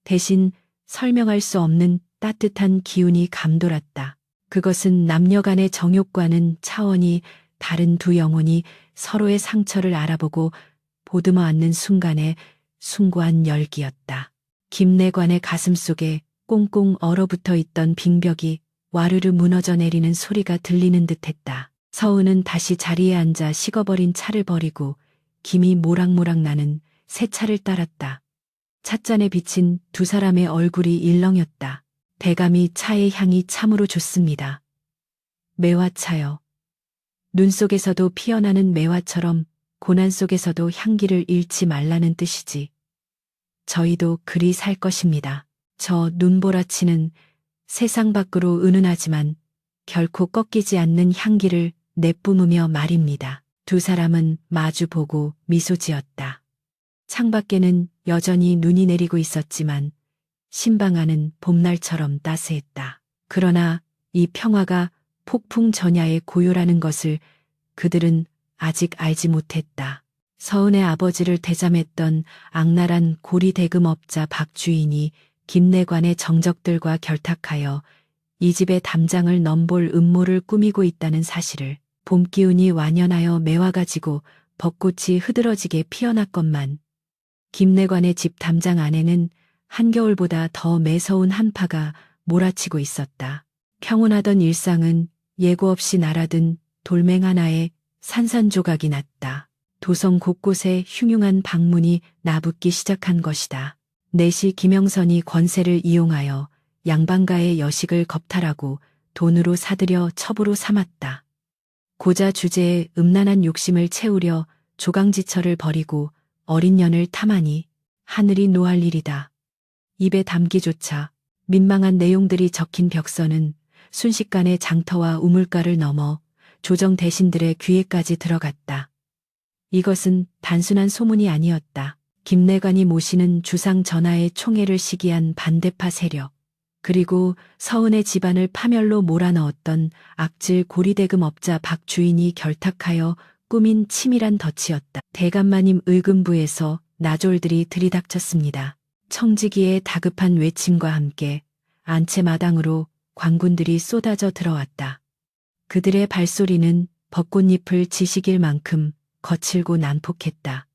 대신 설명할 수 없는 따뜻한 기운이 감돌았다. 그것은 남녀 간의 정욕과는 차원이 다른 두 영혼이 서로의 상처를 알아보고 보듬어 안는 순간의 숭고한 열기였다. 김내관의 가슴 속에 꽁꽁 얼어붙어 있던 빙벽이 와르르 무너져 내리는 소리가 들리는 듯했다. 서은은 다시 자리에 앉아 식어버린 차를 버리고 김이 모락모락 나는 새 차를 따랐다. 찻잔에 비친 두 사람의 얼굴이 일렁였다. 대감이 차의 향이 참으로 좋습니다. 매화차요. 눈 속에서도 피어나는 매화처럼 고난 속에서도 향기를 잃지 말라는 뜻이지. 저희도 그리 살 것입니다. 저 눈보라치는 세상 밖으로 은은하지만 결코 꺾이지 않는 향기를 내뿜으며 말입니다. 두 사람은 마주보고 미소 지었다. 창밖에는 여전히 눈이 내리고 있었지만 신방 안은 봄날처럼 따스했다. 그러나 이 평화가 폭풍 전야의 고요라는 것을 그들은 아직 알지 못했다. 서은의 아버지를 대잠했던 악랄한 고리대금업자 박 주인이 김내관의 정적들과 결탁하여 이 집의 담장을 넘볼 음모를 꾸미고 있다는 사실을. 봄 기운이 완연하여 매화가 지고 벚꽃이 흐드러지게 피어났건만 김내관의 집 담장 안에는 한겨울보다 더 매서운 한파가 몰아치고 있었다. 평온하던 일상은 예고 없이 날아든 돌멩 하나에 산산조각이 났다. 도성 곳곳에 흉흉한 방문이 나붙기 시작한 것이다. 내시 김영선이 권세를 이용하여 양반가의 여식을 겁탈하고 돈으로 사들여 첩으로 삼았다. 고자 주제에 음란한 욕심을 채우려 조강지처를 버리고 어린 년을 탐하니 하늘이 노할 일이다. 입에 담기조차 민망한 내용들이 적힌 벽서는 순식간에 장터와 우물가를 넘어 조정 대신들의 귀에까지 들어갔다. 이것은 단순한 소문이 아니었다. 김내관이 모시는 주상 전하의 총애를 시기한 반대파 세력, 그리고 서은의 집안을 파멸로 몰아넣었던 악질 고리대금 업자 박 주인이 결탁하여 꾸민 치밀한 덫이었다. 대감마님 의금부에서 나졸들이 들이닥쳤습니다. 청지기의 다급한 외침과 함께 안채마당으로 관군들이 쏟아져 들어왔다. 그들의 발소리는 벚꽃잎을 지식일 만큼 거칠고 난폭했다.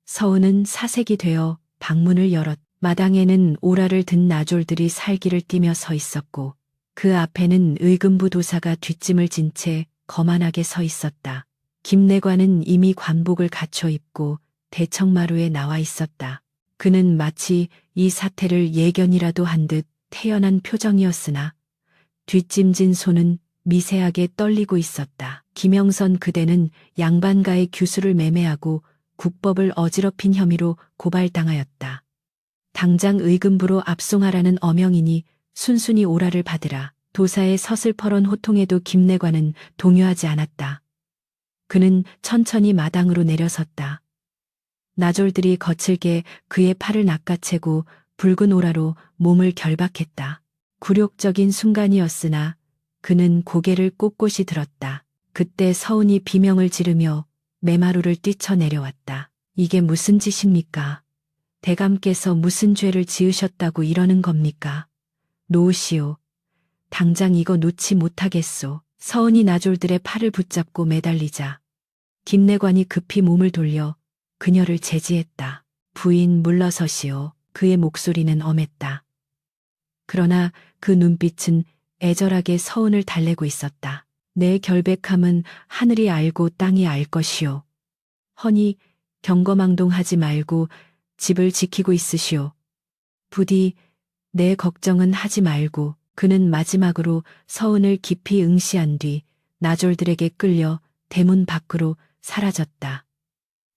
서은은 사색이 되어 방문을 열었다. 마당에는 오라를 든 나졸들이 살기를 띠며 서 있었고 그 앞에는 의금부 도사가 뒷짐을 진 채 거만하게 서 있었다. 김내관은 이미 관복을 갖춰 입고 대청마루에 나와 있었다. 그는 마치 이 사태를 예견이라도 한 듯 태연한 표정이었으나 뒷짐진 손은 미세하게 떨리고 있었다. 김영선 그대는 양반가의 규수를 매매하고 국법을 어지럽힌 혐의로 고발당하였다. 당장 의금부로 압송하라는 어명이니 순순히 오라를 받으라. 도사의 서슬퍼런 호통에도 김내관은 동요하지 않았다. 그는 천천히 마당으로 내려섰다. 나졸들이 거칠게 그의 팔을 낚아채고 붉은 오라로 몸을 결박했다. 굴욕적인 순간이었으나 그는 고개를 꼿꼿이 들었다. 그때 서운이 비명을 지르며 매마루를 뛰쳐내려왔다. 이게 무슨 짓입니까? 대감께서 무슨 죄를 지으셨다고 이러는 겁니까? 놓으시오. 당장 이거 놓지 못하겠소. 서은이 나졸들의 팔을 붙잡고 매달리자 김내관이 급히 몸을 돌려 그녀를 제지했다. 부인 물러서시오. 그의 목소리는 엄했다. 그러나 그 눈빛은 애절하게 서은을 달래고 있었다. 내 결백함은 하늘이 알고 땅이 알 것이오. 허니 경거망동하지 말고 집을 지키고 있으시오. 부디 내 걱정은 하지 말고. 그는 마지막으로 서은을 깊이 응시한 뒤 나졸들에게 끌려 대문 밖으로 사라졌다.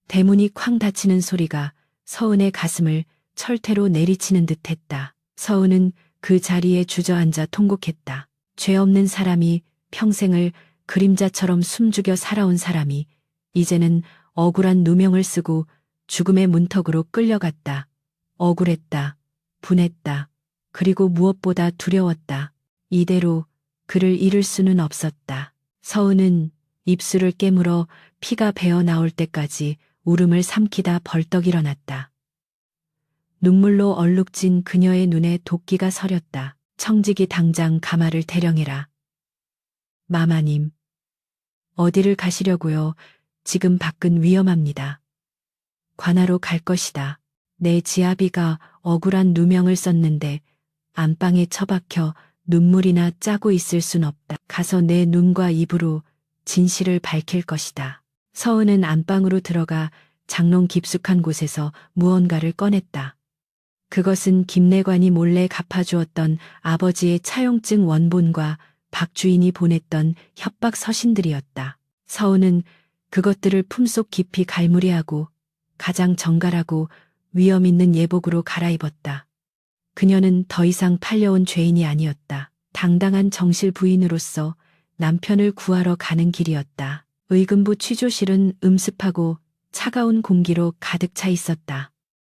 대문이 쾅 닫히는 소리가 서은의 가슴을 철퇴로 내리치는 듯했다. 서은은 그 자리에 주저앉아 통곡했다. 죄 없는 사람이, 평생을 그림자처럼 숨죽여 살아온 사람이 이제는 억울한 누명을 쓰고 죽음의 문턱으로 끌려갔다. 억울했다. 분했다. 그리고 무엇보다 두려웠다. 이대로 그를 잃을 수는 없었다. 서은은 입술을 깨물어 피가 배어 나올 때까지 울음을 삼키다 벌떡 일어났다. 눈물로 얼룩진 그녀의 눈에 도끼가 서렸다. 청지기 당장 가마를 대령해라. 마마님, 어디를 가시려고요? 지금 밖은 위험합니다. 관하로 갈 것이다. 내 지아비가 억울한 누명을 썼는데 안방에 처박혀 눈물이나 짜고 있을 순 없다. 가서 내 눈과 입으로 진실을 밝힐 것이다. 서은은 안방으로 들어가 장롱 깊숙한 곳에서 무언가를 꺼냈다. 그것은 김내관이 몰래 갚아주었던 아버지의 차용증 원본과 박 주인이 보냈던 협박 서신들이었다. 서은은 그것들을 품속 깊이 갈무리하고 가장 정갈하고 위험 있는 예복으로 갈아입었다. 그녀는 더 이상 팔려온 죄인이 아니었다. 당당한 정실 부인으로서 남편을 구하러 가는 길이었다. 의금부 취조실은 음습하고 차가운 공기로 가득 차 있었다.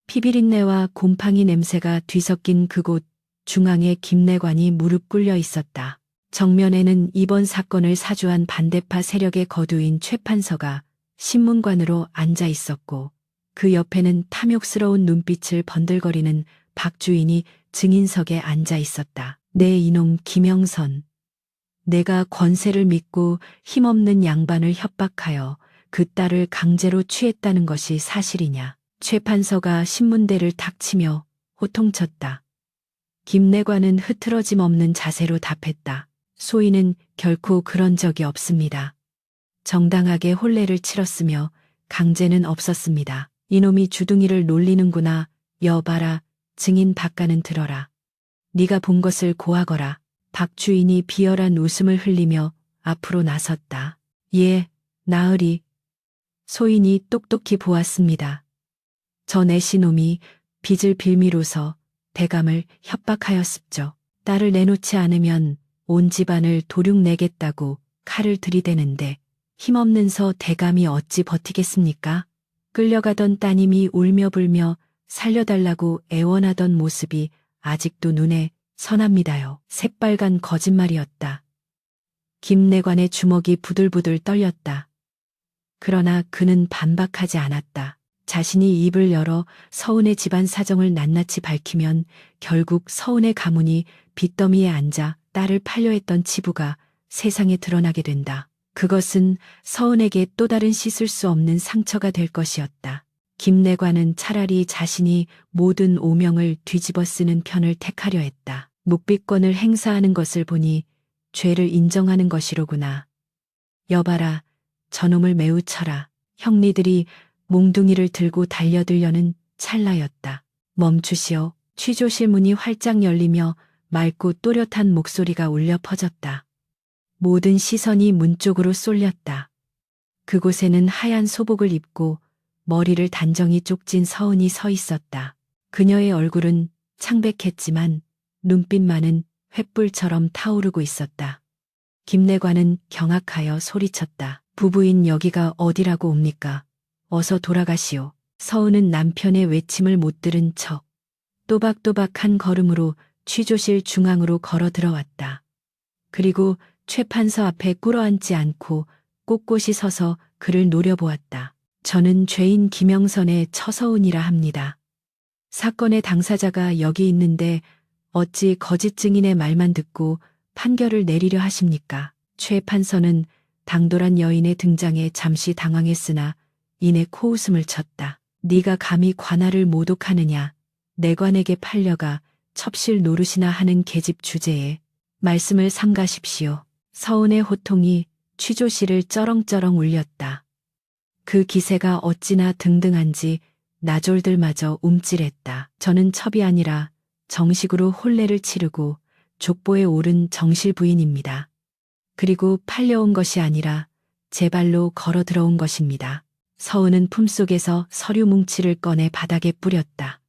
피비린내와 곰팡이 냄새가 뒤섞인 그곳 중앙에 김내관이 무릎 꿇려 있었다. 정면에는 이번 사건을 사주한 반대파 세력의 거두인 최 판서가 신문관으로 앉아 있었고 그 옆에는 탐욕스러운 눈빛을 번들거리는 박 주인이 증인석에 앉아 있었다. 내 이놈 김영선. 내가 권세를 믿고 힘없는 양반을 협박하여 그 딸을 강제로 취했다는 것이 사실이냐. 최 판서가 신문대를 탁 치며 호통쳤다. 김내관은 흐트러짐 없는 자세로 답했다. 소인은 결코 그런 적이 없습니다. 정당하게 혼례를 치렀으며 강제는 없었습니다. 이놈이 주둥이를 놀리는구나. 여봐라. 증인 박가는 들어라. 네가 본 것을 고하거라. 박 주인이 비열한 웃음을 흘리며 앞으로 나섰다. 예, 나으리. 소인이 똑똑히 보았습니다. 저 내시놈이 빚을 빌미로서 대감을 협박하였습죠. 딸을 내놓지 않으면 온 집안을 도륙내겠다고 칼을 들이대는데 힘없는 서 대감이 어찌 버티겠습니까? 끌려가던 따님이 울며 불며 살려달라고 애원하던 모습이 아직도 눈에 선합니다요. 새빨간 거짓말이었다. 김내관의 주먹이 부들부들 떨렸다. 그러나 그는 반박하지 않았다. 자신이 입을 열어 서운의 집안 사정을 낱낱이 밝히면 결국 서운의 가문이 빚더미에 앉아 딸을 팔려 했던 치부가 세상에 드러나게 된다. 그것은 서운에게 또 다른 씻을 수 없는 상처가 될 것이었다. 김내관은 차라리 자신이 모든 오명을 뒤집어 쓰는 편을 택하려 했다. 묵비권을 행사하는 것을 보니 죄를 인정하는 것이로구나. 여봐라, 저놈을 매우 쳐라. 형리들이 몽둥이를 들고 달려들려는 찰나였다. 멈추시오. 취조실 문이 활짝 열리며 맑고 또렷한 목소리가 울려 퍼졌다. 모든 시선이 문 쪽으로 쏠렸다. 그곳에는 하얀 소복을 입고 머리를 단정히 쪽진 서은이 서 있었다. 그녀의 얼굴은 창백했지만 눈빛만은 횃불처럼 타오르고 있었다. 김내관은 경악하여 소리쳤다. 부부인 여기가 어디라고 옵니까? 어서 돌아가시오. 서은은 남편의 외침을 못 들은 척 또박또박한 걸음으로 취조실 중앙으로 걸어 들어왔다. 그리고 최 판서 앞에 꿇어앉지 않고 꼿꼿이 서서 그를 노려보았다. 저는 죄인 김영선의 처서은이라 합니다. 사건의 당사자가 여기 있는데 어찌 거짓 증인의 말만 듣고 판결을 내리려 하십니까? 최 판서는 당돌한 여인의 등장에 잠시 당황했으나 이내 코웃음을 쳤다. 네가 감히 관할을 모독하느냐. 내관에게 팔려가 첩실 노릇이나 하는 계집 주제에 말씀을 삼가십시오. 서운의 호통이 취조실을 쩌렁쩌렁 울렸다. 그 기세가 어찌나 등등한지 나졸들마저 움찔했다. 저는 첩이 아니라 정식으로 혼례를 치르고 족보에 오른 정실 부인입니다. 그리고 팔려온 것이 아니라 제 발로 걸어 들어온 것입니다. 서은은 품속에서 서류 뭉치를 꺼내 바닥에 뿌렸다.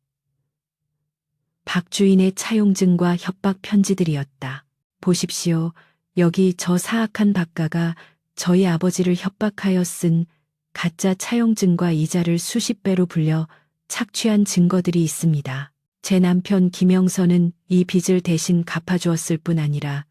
박 주인의 차용증과 협박 편지들이었다. 보십시오. 여기 저 사악한 박가가 저희 아버지를 협박하여 쓴 가짜 차용증과 이자를 수십 배로 불려 착취한 증거들이 있습니다. 제 남편 김영선은 이 빚을 대신 갚아주었을 뿐 아니라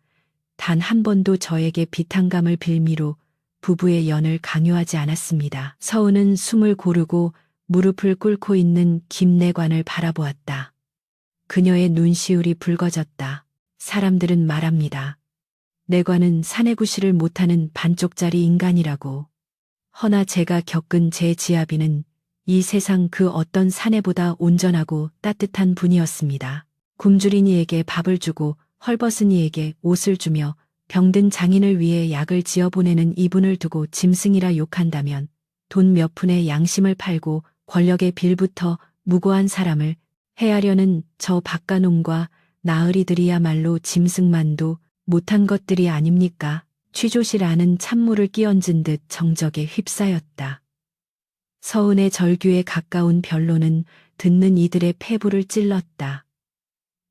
단 한 번도 저에게 비탄감을 빌미로 부부의 연을 강요하지 않았습니다. 서은은 숨을 고르고 무릎을 꿇고 있는 김내관을 바라보았다. 그녀의 눈시울이 붉어졌다. 사람들은 말합니다. 내관은 사내구실을 못하는 반쪽짜리 인간이라고. 허나 제가 겪은 제 지아비는 이 세상 그 어떤 사내보다 온전하고 따뜻한 분이었습니다. 굶주린 이에게 밥을 주고 헐벗은 이에게 옷을 주며 병든 장인을 위해 약을 지어 보내는 이분을 두고 짐승이라 욕한다면 돈 몇 푼에 양심을 팔고 권력의 빌부터 무고한 사람을 해하려는 저 박가놈과 나으리들이야말로 짐승만도 못한 것들이 아닙니까? 취조실 안은 찬물을 끼얹은 듯 정적에 휩싸였다. 서은의 절규에 가까운 변론은 듣는 이들의 폐부를 찔렀다.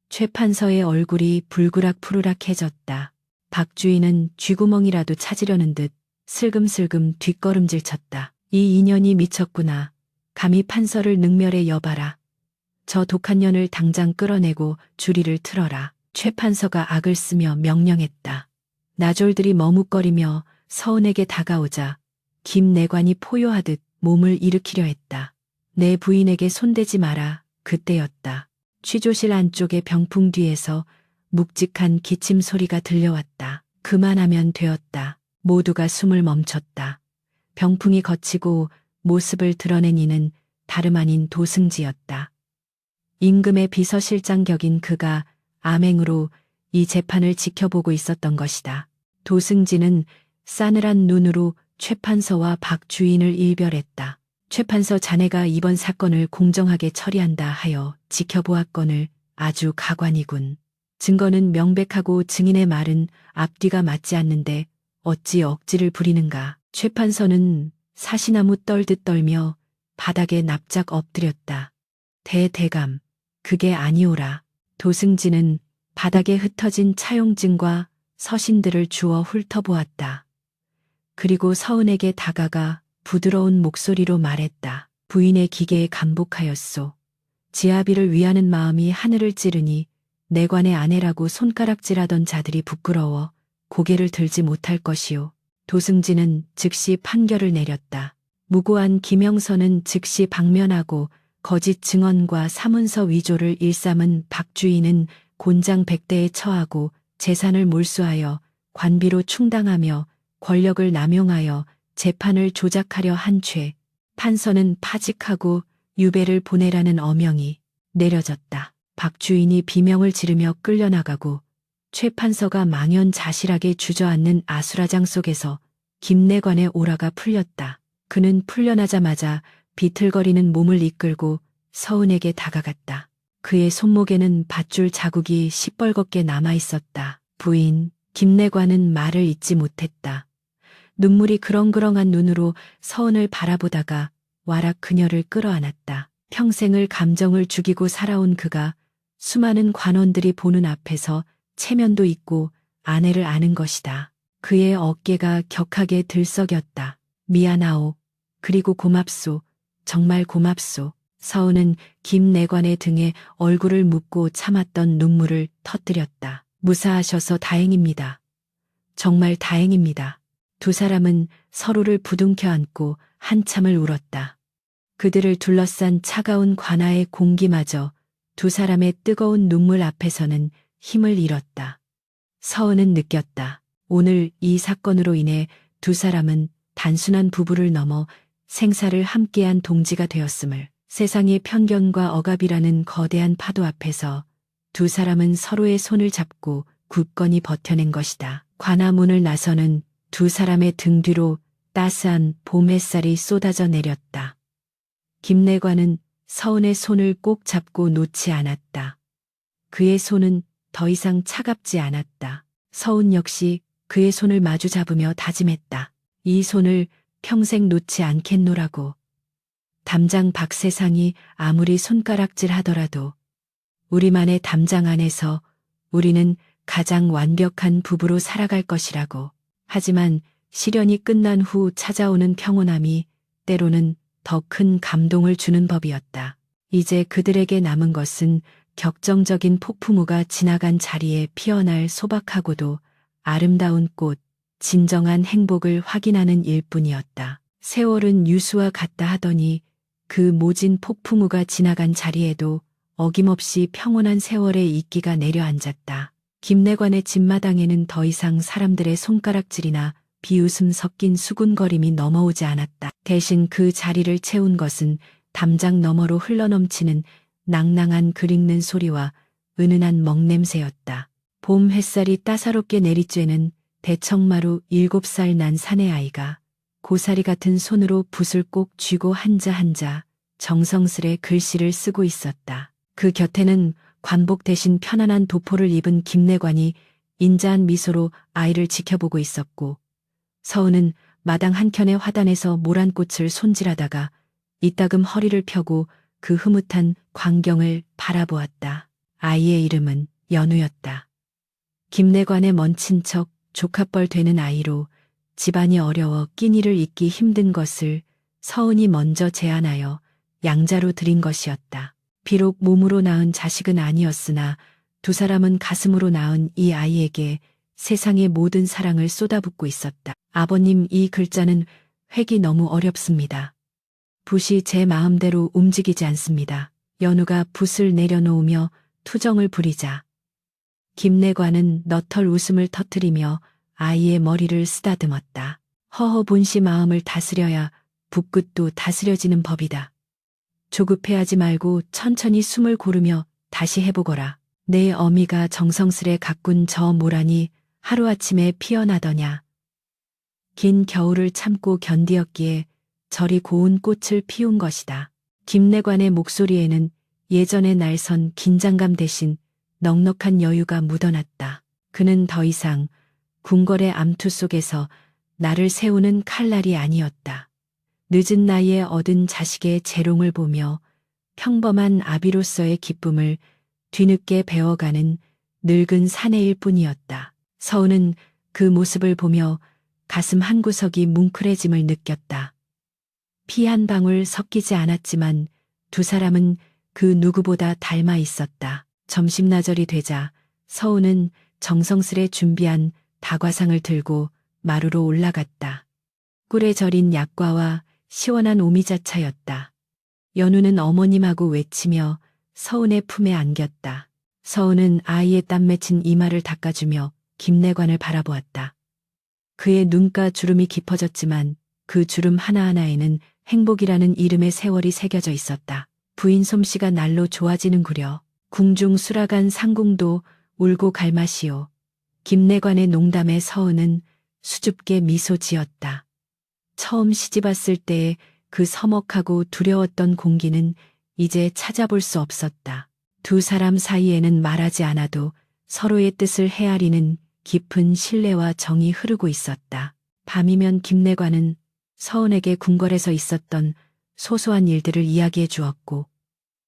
최 판서의 얼굴이 불그락푸르락해졌다. 박 주인은 쥐구멍이라도 찾으려는 듯 슬금슬금 뒷걸음질 쳤다. 이 인연이 미쳤구나. 감히 판서를 능멸해. 여봐라. 저 독한 년을 당장 끌어내고 주리를 틀어라. 최 판서가 악을 쓰며 명령했다. 나졸들이 머뭇거리며 서은에게 다가오자 김내관이 포효하듯 몸을 일으키려 했다. 내 부인에게 손대지 마라. 그때였다. 취조실 안쪽의 병풍 뒤에서 묵직한 기침 소리가 들려왔다. 그만하면 되었다. 모두가 숨을 멈췄다. 병풍이 걷히고 모습을 드러낸 이는 다름 아닌 도승지였다. 임금의 비서실장 격인 그가 암행으로 이 재판을 지켜보고 있었던 것이다. 도승지는 싸늘한 눈으로 최판서와 박 주인을 일별했다. 최판서 자네가 이번 사건을 공정하게 처리한다 하여 지켜보았거늘 아주 가관이군. 증거는 명백하고 증인의 말은 앞뒤가 맞지 않는데 어찌 억지를 부리는가. 최판서는 사시나무 떨듯 떨며 바닥에 납작 엎드렸다. 대대감, 그게 아니오라. 도승지는 바닥에 흩어진 차용증과 서신들을 주워 훑어보았다. 그리고 서은에게 다가가 부드러운 목소리로 말했다. 부인의 기계에 감복하였소. 지아비를 위하는 마음이 하늘을 찌르니 내관의 아내라고 손가락질하던 자들이 부끄러워 고개를 들지 못할 것이오. 도승지는 즉시 판결을 내렸다. 무고한 김영선은 즉시 방면하고 거짓 증언과 사문서 위조를 일삼은 박 주인은 곤장 100대에 처하고 재산을 몰수하여 관비로 충당하며 권력을 남용하여 재판을 조작하려 한 죄, 판서는 파직하고 유배를 보내라는 어명이 내려졌다. 박 주인이 비명을 지르며 끌려나가고 최 판서가 망연자실하게 주저앉는 아수라장 속에서 김내관의 오라가 풀렸다. 그는 풀려나자마자 비틀거리는 몸을 이끌고 서은에게 다가갔다. 그의 손목에는 밧줄 자국이 시뻘겋게 남아있었다. 부인, 김내관은 말을 잇지 못했다. 눈물이 그렁그렁한 눈으로 서은을 바라보다가 와락 그녀를 끌어안았다. 평생을 감정을 죽이고 살아온 그가 수많은 관원들이 보는 앞에서 체면도 있고 아내를 아는 것이다. 그의 어깨가 격하게 들썩였다. 미안하오. 그리고 고맙소. 정말 고맙소. 서은은 김내관의 등에 얼굴을 묻고 참았던 눈물을 터뜨렸다. 무사하셔서 다행입니다. 정말 다행입니다. 두 사람은 서로를 부둥켜 안고 한참을 울었다. 그들을 둘러싼 차가운 관아의 공기마저 두 사람의 뜨거운 눈물 앞에서는 힘을 잃었다. 서은은 느꼈다. 오늘 이 사건으로 인해 두 사람은 단순한 부부를 넘어 생사를 함께한 동지가 되었음을. 세상의 편견과 억압이라는 거대한 파도 앞에서 두 사람은 서로의 손을 잡고 굳건히 버텨낸 것이다. 관아문을 나서는 두 사람의 등 뒤로 따스한 봄 햇살이 쏟아져 내렸다. 김내관은 서은의 손을 꼭 잡고 놓지 않았다. 그의 손은 더 이상 차갑지 않았다. 서은 역시 그의 손을 마주 잡으며 다짐했다. 이 손을 평생 놓지 않겠노라고. 담장 박세상이 아무리 손가락질 하더라도 우리만의 담장 안에서 우리는 가장 완벽한 부부로 살아갈 것이라고. 하지만 시련이 끝난 후 찾아오는 평온함이 때로는 더 큰 감동을 주는 법이었다. 이제 그들에게 남은 것은 격정적인 폭풍우가 지나간 자리에 피어날 소박하고도 아름다운 꽃, 진정한 행복을 확인하는 일뿐이었다. 세월은 유수와 같다 하더니 그 모진 폭풍우가 지나간 자리에도 어김없이 평온한 세월의 이끼가 내려앉았다. 김내관의 집마당에는 더 이상 사람들의 손가락질이나 비웃음 섞인 수군거림이 넘어오지 않았다. 대신 그 자리를 채운 것은 담장 너머로 흘러넘치는 낭낭한 글 읽는 소리와 은은한 먹냄새였다. 봄 햇살이 따사롭게 내리쬐는 대청마루 7살 난 사내아이가 고사리 같은 손으로 붓을 꼭 쥐고 한자 정성스레 글씨를 쓰고 있었다. 그 곁에는 관복 대신 편안한 도포를 입은 김내관이 인자한 미소로 아이를 지켜보고 있었고, 서은은 마당 한켠의 화단에서 모란꽃을 손질하다가 이따금 허리를 펴고 그 흐뭇한 광경을 바라보았다. 아이의 이름은 연우였다. 김내관의 먼 친척 조카뻘 되는 아이로 집안이 어려워 끼니를 잇기 힘든 것을 서은이 먼저 제안하여 양자로 드린 것이었다. 비록 몸으로 낳은 자식은 아니었으나 두 사람은 가슴으로 낳은 이 아이에게 세상의 모든 사랑을 쏟아붓고 있었다. 아버님, 이 글자는 획이 너무 어렵습니다. 붓이 제 마음대로 움직이지 않습니다. 연우가 붓을 내려놓으며 투정을 부리자 김내관은 너털 웃음을 터뜨리며 아이의 머리를 쓰다듬었다. 허허 본씨 마음을 다스려야 붓끝도 다스려지는 법이다. 조급해하지 말고 천천히 숨을 고르며 다시 해보거라. 내 어미가 정성스레 가꾼 저 모란이 하루아침에 피어나더냐. 긴 겨울을 참고 견디었기에 저리 고운 꽃을 피운 것이다. 김내관의 목소리에는 예전의 날선 긴장감 대신 넉넉한 여유가 묻어났다. 그는 더 이상 궁궐의 암투 속에서 나를 세우는 칼날이 아니었다. 늦은 나이에 얻은 자식의 재롱을 보며 평범한 아비로서의 기쁨을 뒤늦게 배워가는 늙은 사내일 뿐이었다. 서운은 그 모습을 보며 가슴 한구석이 뭉클해짐을 느꼈다. 피 한 방울 섞이지 않았지만 두 사람은 그 누구보다 닮아 있었다. 점심나절이 되자 서운은 정성스레 준비한 다과상을 들고 마루로 올라갔다. 꿀에 절인 약과와 시원한 오미자차였다. 연우는 어머님하고 외치며 서운의 품에 안겼다. 서운은 아이의 땀 맺힌 이마를 닦아주며 김내관을 바라보았다. 그의 눈가 주름이 깊어졌지만 그 주름 하나하나에는 행복이라는 이름의 세월이 새겨져 있었다. 부인 솜씨가 날로 좋아지는구려. 궁중 수라간 상궁도 울고 갈맛이요. 김내관의 농담에 서은은 수줍게 미소 지었다. 처음 시집왔을 때의 그 서먹하고 두려웠던 공기는 이제 찾아볼 수 없었다. 두 사람 사이에는 말하지 않아도 서로의 뜻을 헤아리는 깊은 신뢰와 정이 흐르고 있었다. 밤이면 김내관은 서은에게 궁궐에서 있었던 소소한 일들을 이야기해 주었고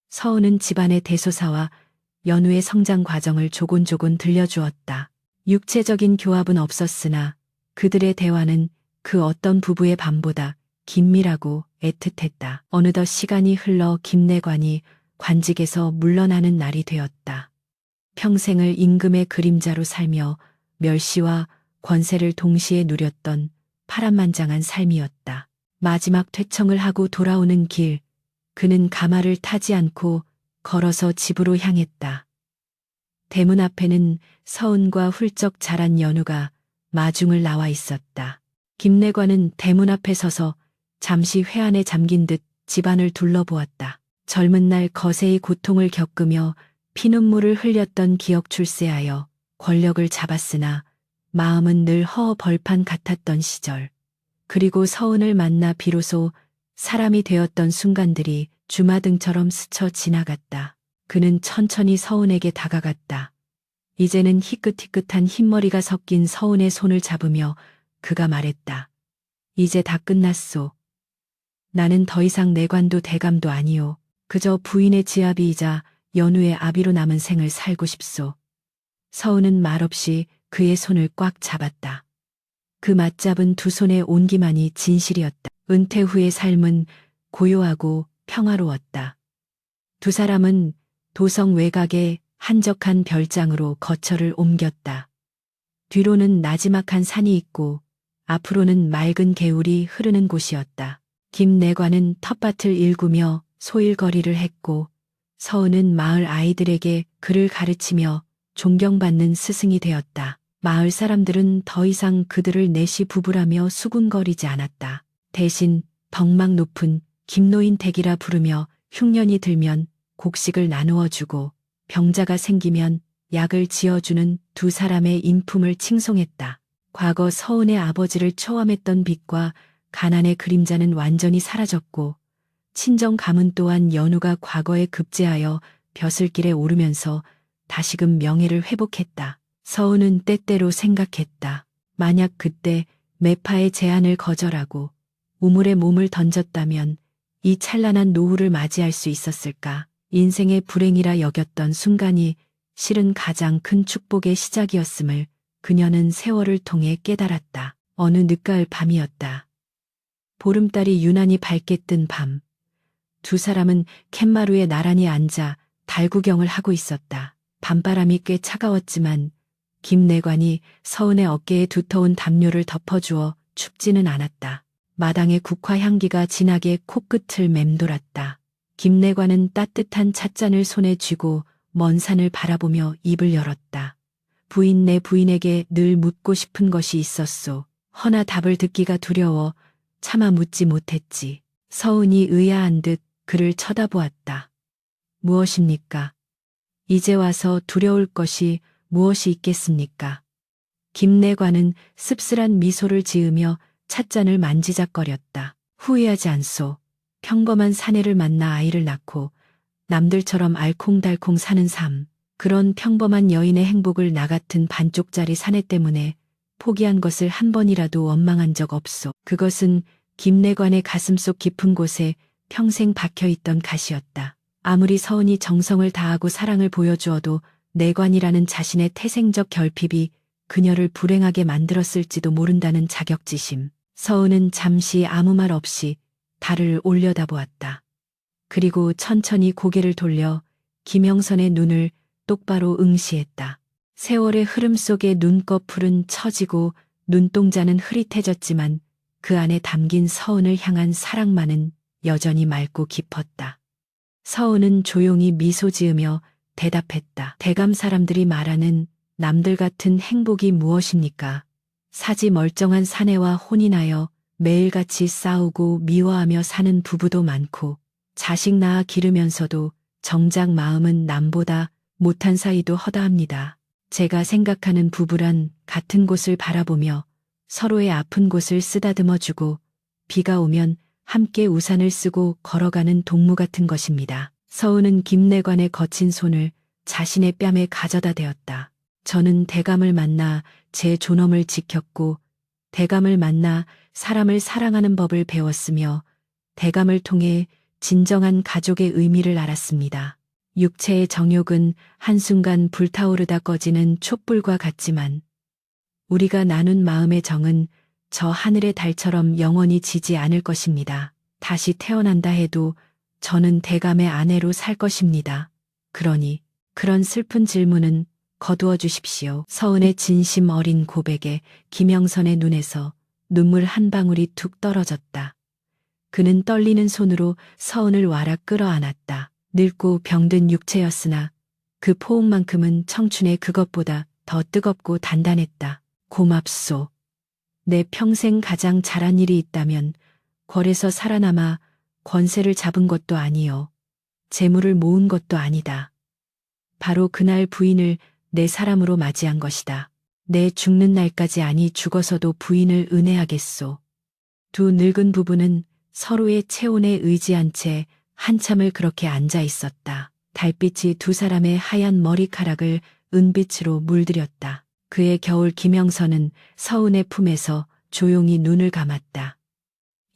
서은은 집안의 대소사와 연우의 성장 과정을 조곤조곤 들려주었다. 육체적인 교합은 없었으나 그들의 대화는 그 어떤 부부의 밤보다 긴밀하고 애틋했다. 어느덧 시간이 흘러 김내관이 관직에서 물러나는 날이 되었다. 평생을 임금의 그림자로 살며 멸시와 권세를 동시에 누렸던 파란만장한 삶이었다. 마지막 퇴청을 하고 돌아오는 길, 그는 가마를 타지 않고 걸어서 집으로 향했다. 대문 앞에는 서은과 훌쩍 자란 연우가 마중을 나와 있었다. 김내관은 대문 앞에 서서 잠시 회한에 잠긴 듯 집안을 둘러보았다. 젊은 날 거세이 고통을 겪으며 피눈물을 흘렸던 기억 출세하여 권력을 잡았으나 마음은 늘 허허 벌판 같았던 시절. 그리고 서은을 만나 비로소 사람이 되었던 순간들이 주마등처럼 스쳐 지나갔다. 그는 천천히 서은에게 다가갔다. 이제는 희끗희끗한 흰머리가 섞인 서은의 손을 잡으며 그가 말했다. 이제 다 끝났소. 나는 더 이상 내관도 대감도 아니오. 그저 부인의 지아비이자 연우의 아비로 남은 생을 살고 싶소. 서은은 말없이 그의 손을 꽉 잡았다. 그 맞잡은 두 손의 온기만이 진실이었다. 은퇴 후의 삶은 고요하고 평화로웠다. 두 사람은 도성 외곽의 한적한 별장으로 거처를 옮겼다. 뒤로는 나지막한 산이 있고 앞으로는 맑은 개울이 흐르는 곳이었다. 김내관은 텃밭을 일구며 소일거리를 했고 서은은 마을 아이들에게 글을 가르치며 존경받는 스승이 되었다. 마을 사람들은 더 이상 그들을 내시 부부라며 수군거리지 않았다. 대신 덕막 높은 김노인 댁이라 부르며 흉년이 들면 곡식을 나누어 주고 병자가 생기면 약을 지어주는 두 사람의 인품을 칭송했다. 과거 서은의 아버지를 초험했던 빛과 가난의 그림자는 완전히 사라졌고 친정 가문 또한 연우가 과거에 급제하여 벼슬길에 오르면서 다시금 명예를 회복했다. 서은은 때때로 생각했다. 만약 그때 매파의 제안을 거절하고 우물에 몸을 던졌다면 이 찬란한 노후를 맞이할 수 있었을까? 인생의 불행이라 여겼던 순간이 실은 가장 큰 축복의 시작이었음을 그녀는 세월을 통해 깨달았다. 어느 늦가을 밤이었다. 보름달이 유난히 밝게 뜬 밤. 두 사람은 캔마루에 나란히 앉아 달구경을 하고 있었다. 밤바람이 꽤 차가웠지만 김내관이 서은의 어깨에 두터운 담요를 덮어주어 춥지는 않았다. 마당의 국화 향기가 진하게 코끝을 맴돌았다. 김내관은 따뜻한 찻잔을 손에 쥐고 먼 산을 바라보며 입을 열었다. 부인 내 부인에게 늘 묻고 싶은 것이 있었소. 허나 답을 듣기가 두려워 차마 묻지 못했지. 서은이 의아한 듯 그를 쳐다보았다. 무엇입니까? 이제 와서 두려울 것이 무엇이 있겠습니까? 김내관은 씁쓸한 미소를 지으며 찻잔을 만지작거렸다. 후회하지 않소. 평범한 사내를 만나 아이를 낳고 남들처럼 알콩달콩 사는 삶. 그런 평범한 여인의 행복을 나 같은 반쪽짜리 사내 때문에 포기한 것을 한 번이라도 원망한 적 없소. 그것은 김내관의 가슴속 깊은 곳에 평생 박혀있던 가시였다. 아무리 서은이 정성을 다하고 사랑을 보여주어도 내관이라는 자신의 태생적 결핍이 그녀를 불행하게 만들었을지도 모른다는 자격지심. 서은은 잠시 아무 말 없이 달을 올려다보았다. 그리고 천천히 고개를 돌려 김영선의 눈을 똑바로 응시했다. 세월의 흐름 속에 눈꺼풀은 처지고 눈동자는 흐릿해졌지만 그 안에 담긴 서은을 향한 사랑만은 여전히 맑고 깊었다. 서은은 조용히 미소 지으며 대답했다. 대감 사람들이 말하는 남들 같은 행복이 무엇입니까? 사지 멀쩡한 사내와 혼인하여 매일같이 싸우고 미워하며 사는 부부도 많고 자식 낳아 기르면서도 정작 마음은 남보다 못한 사이도 허다합니다. 제가 생각하는 부부란 같은 곳을 바라보며 서로의 아픈 곳을 쓰다듬어주고 비가 오면 함께 우산을 쓰고 걸어가는 동무 같은 것입니다. 서은은 김내관의 거친 손을 자신의 뺨에 가져다 대었다. 저는 대감을 만나 제 존엄을 지켰고 대감을 만나 사람을 사랑하는 법을 배웠으며 대감을 통해 진정한 가족의 의미를 알았습니다. 육체의 정욕은 한순간 불타오르다 꺼지는 촛불과 같지만 우리가 나눈 마음의 정은 저 하늘의 달처럼 영원히 지지 않을 것입니다. 다시 태어난다 해도 저는 대감의 아내로 살 것입니다. 그러니 그런 슬픈 질문은 거두어 주십시오. 서은의 진심 어린 고백에 김영선의 눈에서 눈물 한 방울이 툭 떨어졌다. 그는 떨리는 손으로 서은을 와락 끌어안았다. 늙고 병든 육체였으나 그 포옹만큼은 청춘의 그것보다 더 뜨겁고 단단했다. 고맙소. 내 평생 가장 잘한 일이 있다면 궐에서 살아남아 권세를 잡은 것도 아니요. 재물을 모은 것도 아니다. 바로 그날 부인을 내 사람으로 맞이한 것이다. 내 죽는 날까지 아니 죽어서도 부인을 은혜하겠소. 두 늙은 부부는 서로의 체온에 의지한 채 한참을 그렇게 앉아 있었다. 달빛이 두 사람의 하얀 머리카락을 은빛으로 물들였다. 그의 겨울 김영선은 서은의 품에서 조용히 눈을 감았다.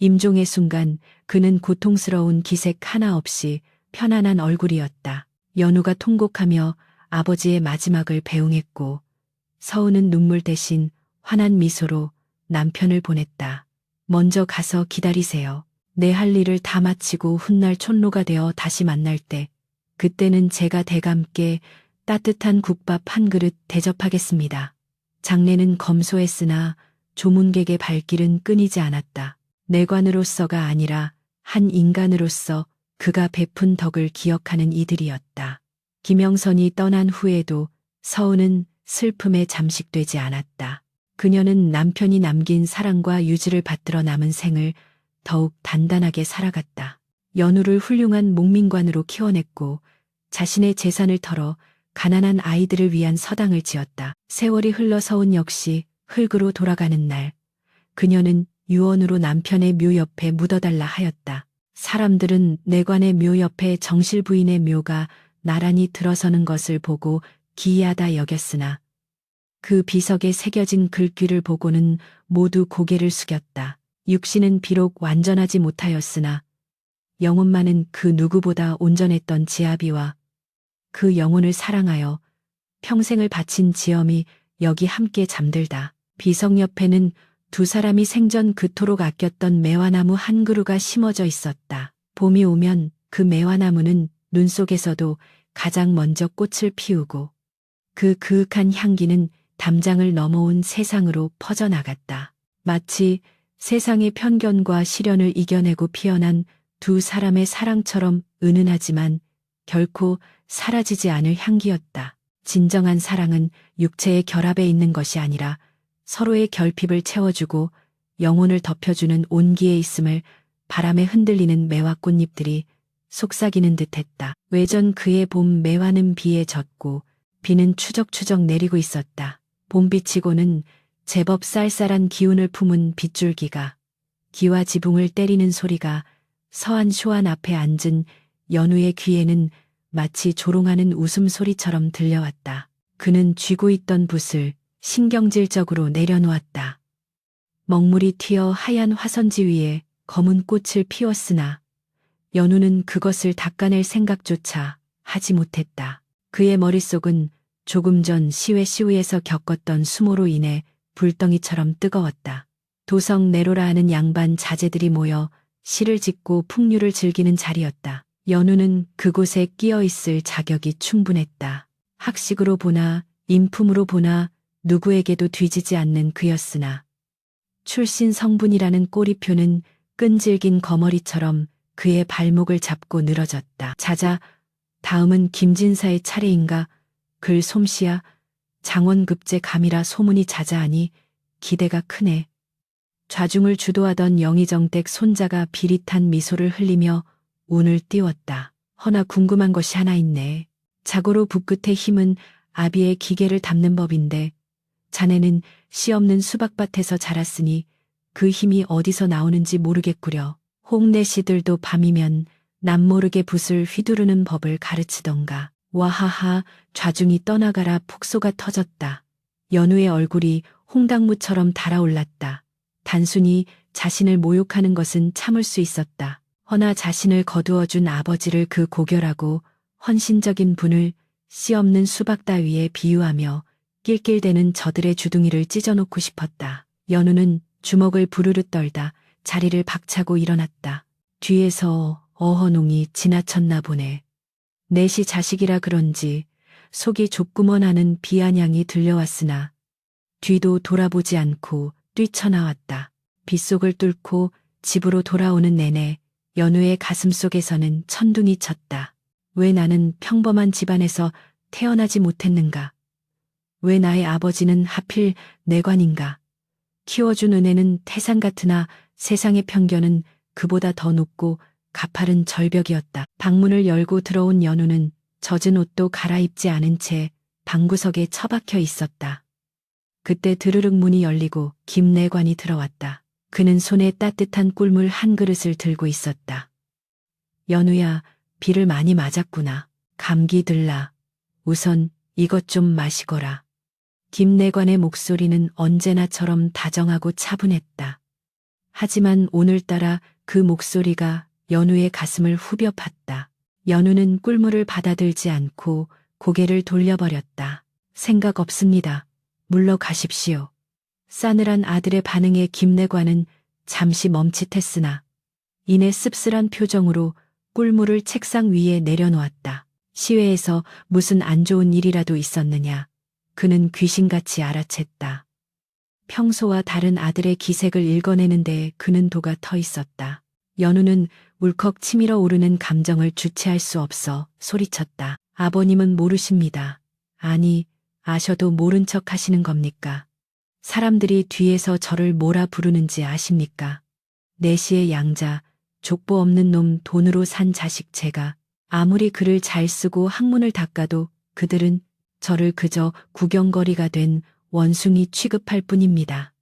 임종의 순간 그는 고통스러운 기색 하나 없이 편안한 얼굴이었다. 연우가 통곡하며 아버지의 마지막을 배웅했고 서은은 눈물 대신 환한 미소로 남편을 보냈다. 먼저 가서 기다리세요. 내 할 일을 다 마치고 훗날 촌로가 되어 다시 만날 때 그때는 제가 대감께 따뜻한 국밥 한 그릇 대접하겠습니다. 장례는 검소했으나 조문객의 발길은 끊이지 않았다. 내관으로서가 아니라 한 인간으로서 그가 베푼 덕을 기억하는 이들이었다. 김영선이 떠난 후에도 서은은 슬픔에 잠식되지 않았다. 그녀는 남편이 남긴 사랑과 유지를 받들어 남은 생을 더욱 단단하게 살아갔다. 연우를 훌륭한 목민관으로 키워냈고 자신의 재산을 털어 가난한 아이들을 위한 서당을 지었다. 세월이 흘러 서은 역시 흙으로 돌아가는 날 그녀는 유언으로 남편의 묘 옆에 묻어달라 하였다. 사람들은 내관의 묘 옆에 정실 부인의 묘가 나란히 들어서는 것을 보고 기이하다 여겼으나 그 비석에 새겨진 글귀를 보고는 모두 고개를 숙였다. 육신은 비록 완전하지 못하였으나 영혼만은 그 누구보다 온전했던 지아비와 그 영혼을 사랑하여 평생을 바친 지엄이 여기 함께 잠들다. 비석 옆에는 두 사람이 생전 그토록 아꼈던 매화나무 한 그루가 심어져 있었다. 봄이 오면 그 매화나무는 눈 속에서도 가장 먼저 꽃을 피우고 그 그윽한 향기는 담장을 넘어온 세상으로 퍼져나갔다. 마치 세상의 편견과 시련을 이겨내고 피어난 두 사람의 사랑처럼 은은하지만 결코 사라지지 않을 향기였다. 진정한 사랑은 육체의 결합에 있는 것이 아니라 서로의 결핍을 채워주고 영혼을 덮여주는 온기에 있음을 바람에 흔들리는 매화 꽃잎들이 속삭이는 듯했다. 외전 그의 봄 매화는 비에 젖고 비는 추적추적 내리고 있었다. 봄비치고는 제법 쌀쌀한 기운을 품은 빗줄기가 기와 지붕을 때리는 소리가 서한 쇼안 앞에 앉은 연우의 귀에는 마치 조롱하는 웃음소리처럼 들려왔다. 그는 쥐고 있던 붓을 신경질적으로 내려놓았다. 먹물이 튀어 하얀 화선지 위에 검은 꽃을 피웠으나 연우는 그것을 닦아낼 생각조차 하지 못했다. 그의 머릿속은 조금 전 시외시우에서 겪었던 수모로 인해 불덩이처럼 뜨거웠다. 도성 네로라 하는 양반 자제들이 모여 시를 짓고 풍류를 즐기는 자리였다. 연우는 그곳에 끼어 있을 자격이 충분했다. 학식으로 보나 인품으로 보나 누구에게도 뒤지지 않는 그였으나 출신 성분이라는 꼬리표는 끈질긴 거머리처럼 그의 발목을 잡고 늘어졌다. 자자, 다음은 김진사의 차례인가? 글 솜씨야 장원급제 감이라 소문이 자자하니 기대가 크네. 좌중을 주도하던 영의정댁 손자가 비릿한 미소를 흘리며 운을 띄웠다. 허나 궁금한 것이 하나 있네. 자고로 붓끝의 힘은 아비의 기계를 담는 법인데 자네는 씨 없는 수박밭에서 자랐으니 그 힘이 어디서 나오는지 모르겠구려. 홍내씨들도 밤이면 남모르게 붓을 휘두르는 법을 가르치던가. 와하하, 좌중이 떠나가라 폭소가 터졌다. 연우의 얼굴이 홍당무처럼 달아올랐다. 단순히 자신을 모욕하는 것은 참을 수 있었다. 허나 자신을 거두어준 아버지를 그 고결하고 헌신적인 분을 씨 없는 수박 따위에 비유하며 낄낄대는 저들의 주둥이를 찢어놓고 싶었다. 연우는 주먹을 부르르 떨다 자리를 박차고 일어났다. 뒤에서 어허농이 지나쳤나 보네. 넷이 자식이라 그런지 속이 좁구먼하는 비아냥이 들려왔으나 뒤도 돌아보지 않고 뛰쳐나왔다. 빗속을 뚫고 집으로 돌아오는 내내 연우의 가슴 속에서는 천둥이 쳤다. 왜 나는 평범한 집안에서 태어나지 못했는가? 왜 나의 아버지는 하필 내관인가? 키워준 은혜는 태산 같으나 세상의 편견은 그보다 더 높고 가파른 절벽이었다. 방문을 열고 들어온 연우는 젖은 옷도 갈아입지 않은 채 방구석에 처박혀 있었다. 그때 드르륵 문이 열리고 김내관이 들어왔다. 그는 손에 따뜻한 꿀물 한 그릇을 들고 있었다. 연우야, 비를 많이 맞았구나. 감기 들라. 우선 이것 좀 마시거라. 김내관의 목소리는 언제나처럼 다정하고 차분했다. 하지만 오늘따라 그 목소리가 연우의 가슴을 후벼 팠다. 연우는 꿀물을 받아들지 않고 고개를 돌려버렸다. 생각 없습니다. 물러가십시오. 싸늘한 아들의 반응에 김내관은 잠시 멈칫했으나 이내 씁쓸한 표정으로 꿀물을 책상 위에 내려놓았다. 시외에서 무슨 안 좋은 일이라도 있었느냐. 그는 귀신같이 알아챘다. 평소와 다른 아들의 기색을 읽어내는 데에 그는 도가 터 있었다. 연우는 울컥 치밀어 오르는 감정을 주체할 수 없어 소리쳤다. 아버님은 모르십니다. 아니, 아셔도 모른 척 하시는 겁니까? 사람들이 뒤에서 저를 뭐라 부르는지 아십니까? 내시의 양자, 족보 없는 놈 돈으로 산 자식 제가 아무리 글을 잘 쓰고 학문을 닦아도 그들은 저를 그저 구경거리가 된 원숭이 취급할 뿐입니다.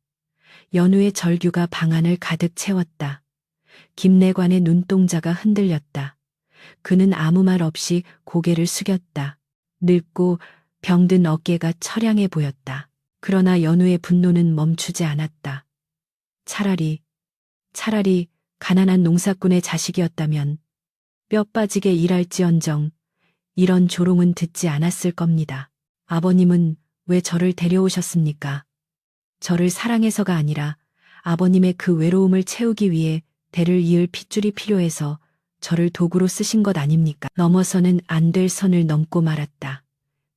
연우의 절규가 방안을 가득 채웠다. 김내관의 눈동자가 흔들렸다. 그는 아무 말 없이 고개를 숙였다. 늙고 병든 어깨가 처량해 보였다. 그러나 연우의 분노는 멈추지 않았다. 차라리 가난한 농사꾼의 자식이었다면 뼈 빠지게 일할지언정 이런 조롱은 듣지 않았을 겁니다. 아버님은 왜 저를 데려오셨습니까? 저를 사랑해서가 아니라 아버님의 그 외로움을 채우기 위해 대를 이을 핏줄이 필요해서 저를 도구로 쓰신 것 아닙니까? 넘어서는 안 될 선을 넘고 말았다.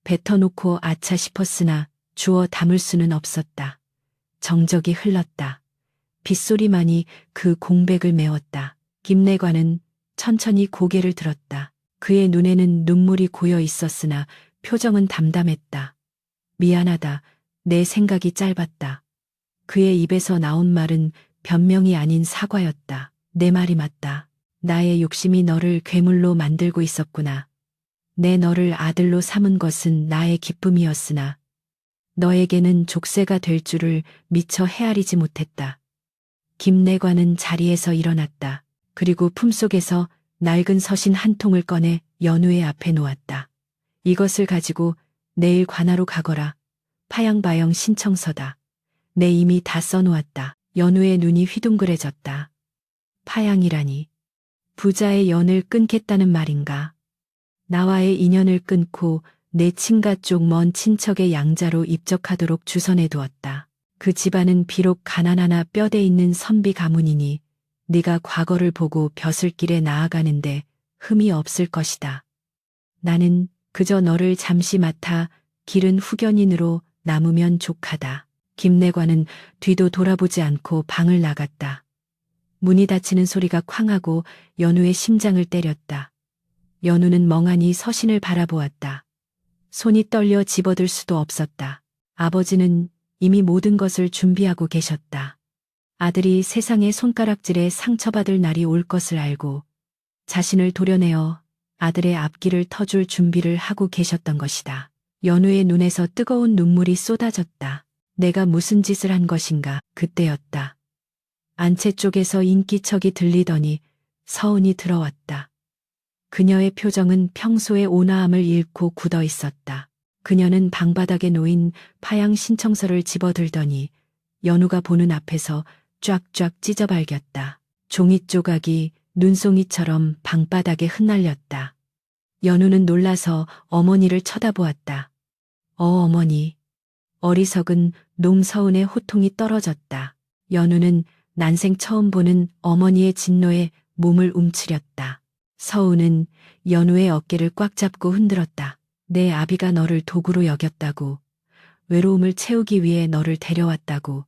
뱉어놓고 아차 싶었으나 주워 담을 수는 없었다. 정적이 흘렀다. 빗소리만이 그 공백을 메웠다. 김내관은 천천히 고개를 들었다. 그의 눈에는 눈물이 고여 있었으나 표정은 담담했다. 미안하다. 내 생각이 짧았다. 그의 입에서 나온 말은 변명이 아닌 사과였다. 내 말이 맞다. 나의 욕심이 너를 괴물로 만들고 있었구나. 내 너를 아들로 삼은 것은 나의 기쁨이었으나 너에게는 족쇄가 될 줄을 미처 헤아리지 못했다. 김내관은 자리에서 일어났다. 그리고 품속에서 낡은 서신 한 통을 꺼내 연우의 앞에 놓았다. 이것을 가지고 내일 관하로 가거라. 파양바영 신청서다. 내 이미 다 써놓았다. 연우의 눈이 휘둥그레졌다. 파양이라니. 부자의 연을 끊겠다는 말인가. 나와의 인연을 끊고 내 친가 쪽 먼 친척의 양자로 입적하도록 주선해 두었다. 그 집안은 비록 가난하나 뼈대 있는 선비 가문이니 네가 과거를 보고 벼슬길에 나아가는데 흠이 없을 것이다. 나는 그저 너를 잠시 맡아 기른 후견인으로 남으면 족하다. 김내관은 뒤도 돌아보지 않고 방을 나갔다. 문이 닫히는 소리가 쾅하고 연우의 심장을 때렸다. 연우는 멍하니 서신을 바라보았다. 손이 떨려 집어들 수도 없었다. 아버지는 이미 모든 것을 준비하고 계셨다. 아들이 세상의 손가락질에 상처받을 날이 올 것을 알고 자신을 도려내어 아들의 앞길을 터줄 준비를 하고 계셨던 것이다. 연우의 눈에서 뜨거운 눈물이 쏟아졌다. 내가 무슨 짓을 한 것인가. 그때였다. 안채 쪽에서 인기척이 들리더니 서운이 들어왔다. 그녀의 표정은 평소의 온화함을 잃고 굳어 있었다. 그녀는 방바닥에 놓인 파양 신청서를 집어들더니 연우가 보는 앞에서 쫙쫙 찢어발겼다. 종이 조각이 눈송이처럼 방바닥에 흩날렸다. 연우는 놀라서 어머니를 쳐다보았다. 어머니. 어리석은 농서운의 호통이 떨어졌다. 연우는 난생 처음 보는 어머니의 진노에 몸을 움츠렸다. 서운은 연우의 어깨를 꽉 잡고 흔들었다. 내 아비가 너를 도구로 여겼다고. 외로움을 채우기 위해 너를 데려왔다고.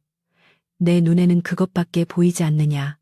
내 눈에는 그것밖에 보이지 않느냐.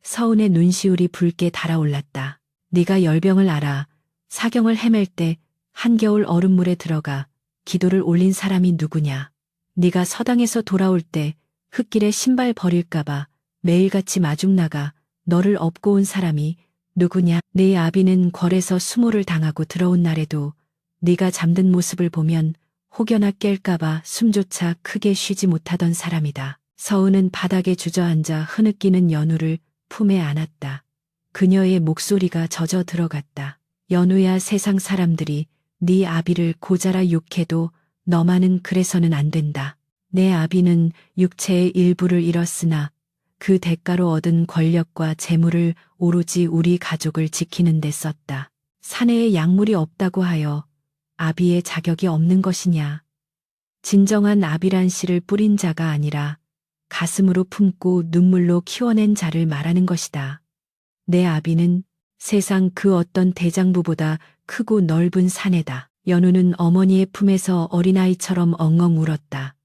서운의 눈시울이 붉게 달아올랐다. 네가 열병을 알아. 사경을 헤맬 때 한겨울 얼음물에 들어가 기도를 올린 사람이 누구냐. 네가 서당에서 돌아올 때 흙길에 신발 버릴까봐 매일같이 마중 나가 너를 업고 온 사람이 누구냐. 네 아비는 궐에서 수모를 당하고 들어온 날에도 네가 잠든 모습을 보면 혹여나 깰까봐 숨조차 크게 쉬지 못하던 사람이다. 서은은 바닥에 주저앉아 흐느끼는 연우를 품에 안았다. 그녀의 목소리가 젖어 들어갔다. 연우야, 세상 사람들이 네 아비를 고자라 욕해도 너만은 그래서는 안 된다. 내 아비는 육체의 일부를 잃었으나 그 대가로 얻은 권력과 재물을 오로지 우리 가족을 지키는 데 썼다. 사내에 약물이 없다고 하여 아비의 자격이 없는 것이냐. 진정한 아비란 씨를 뿌린 자가 아니라 가슴으로 품고 눈물로 키워낸 자를 말하는 것이다. 내 아비는 세상 그 어떤 대장부보다 크고 넓은 사내다. 연우는 어머니의 품에서 어린아이처럼 엉엉 울었다.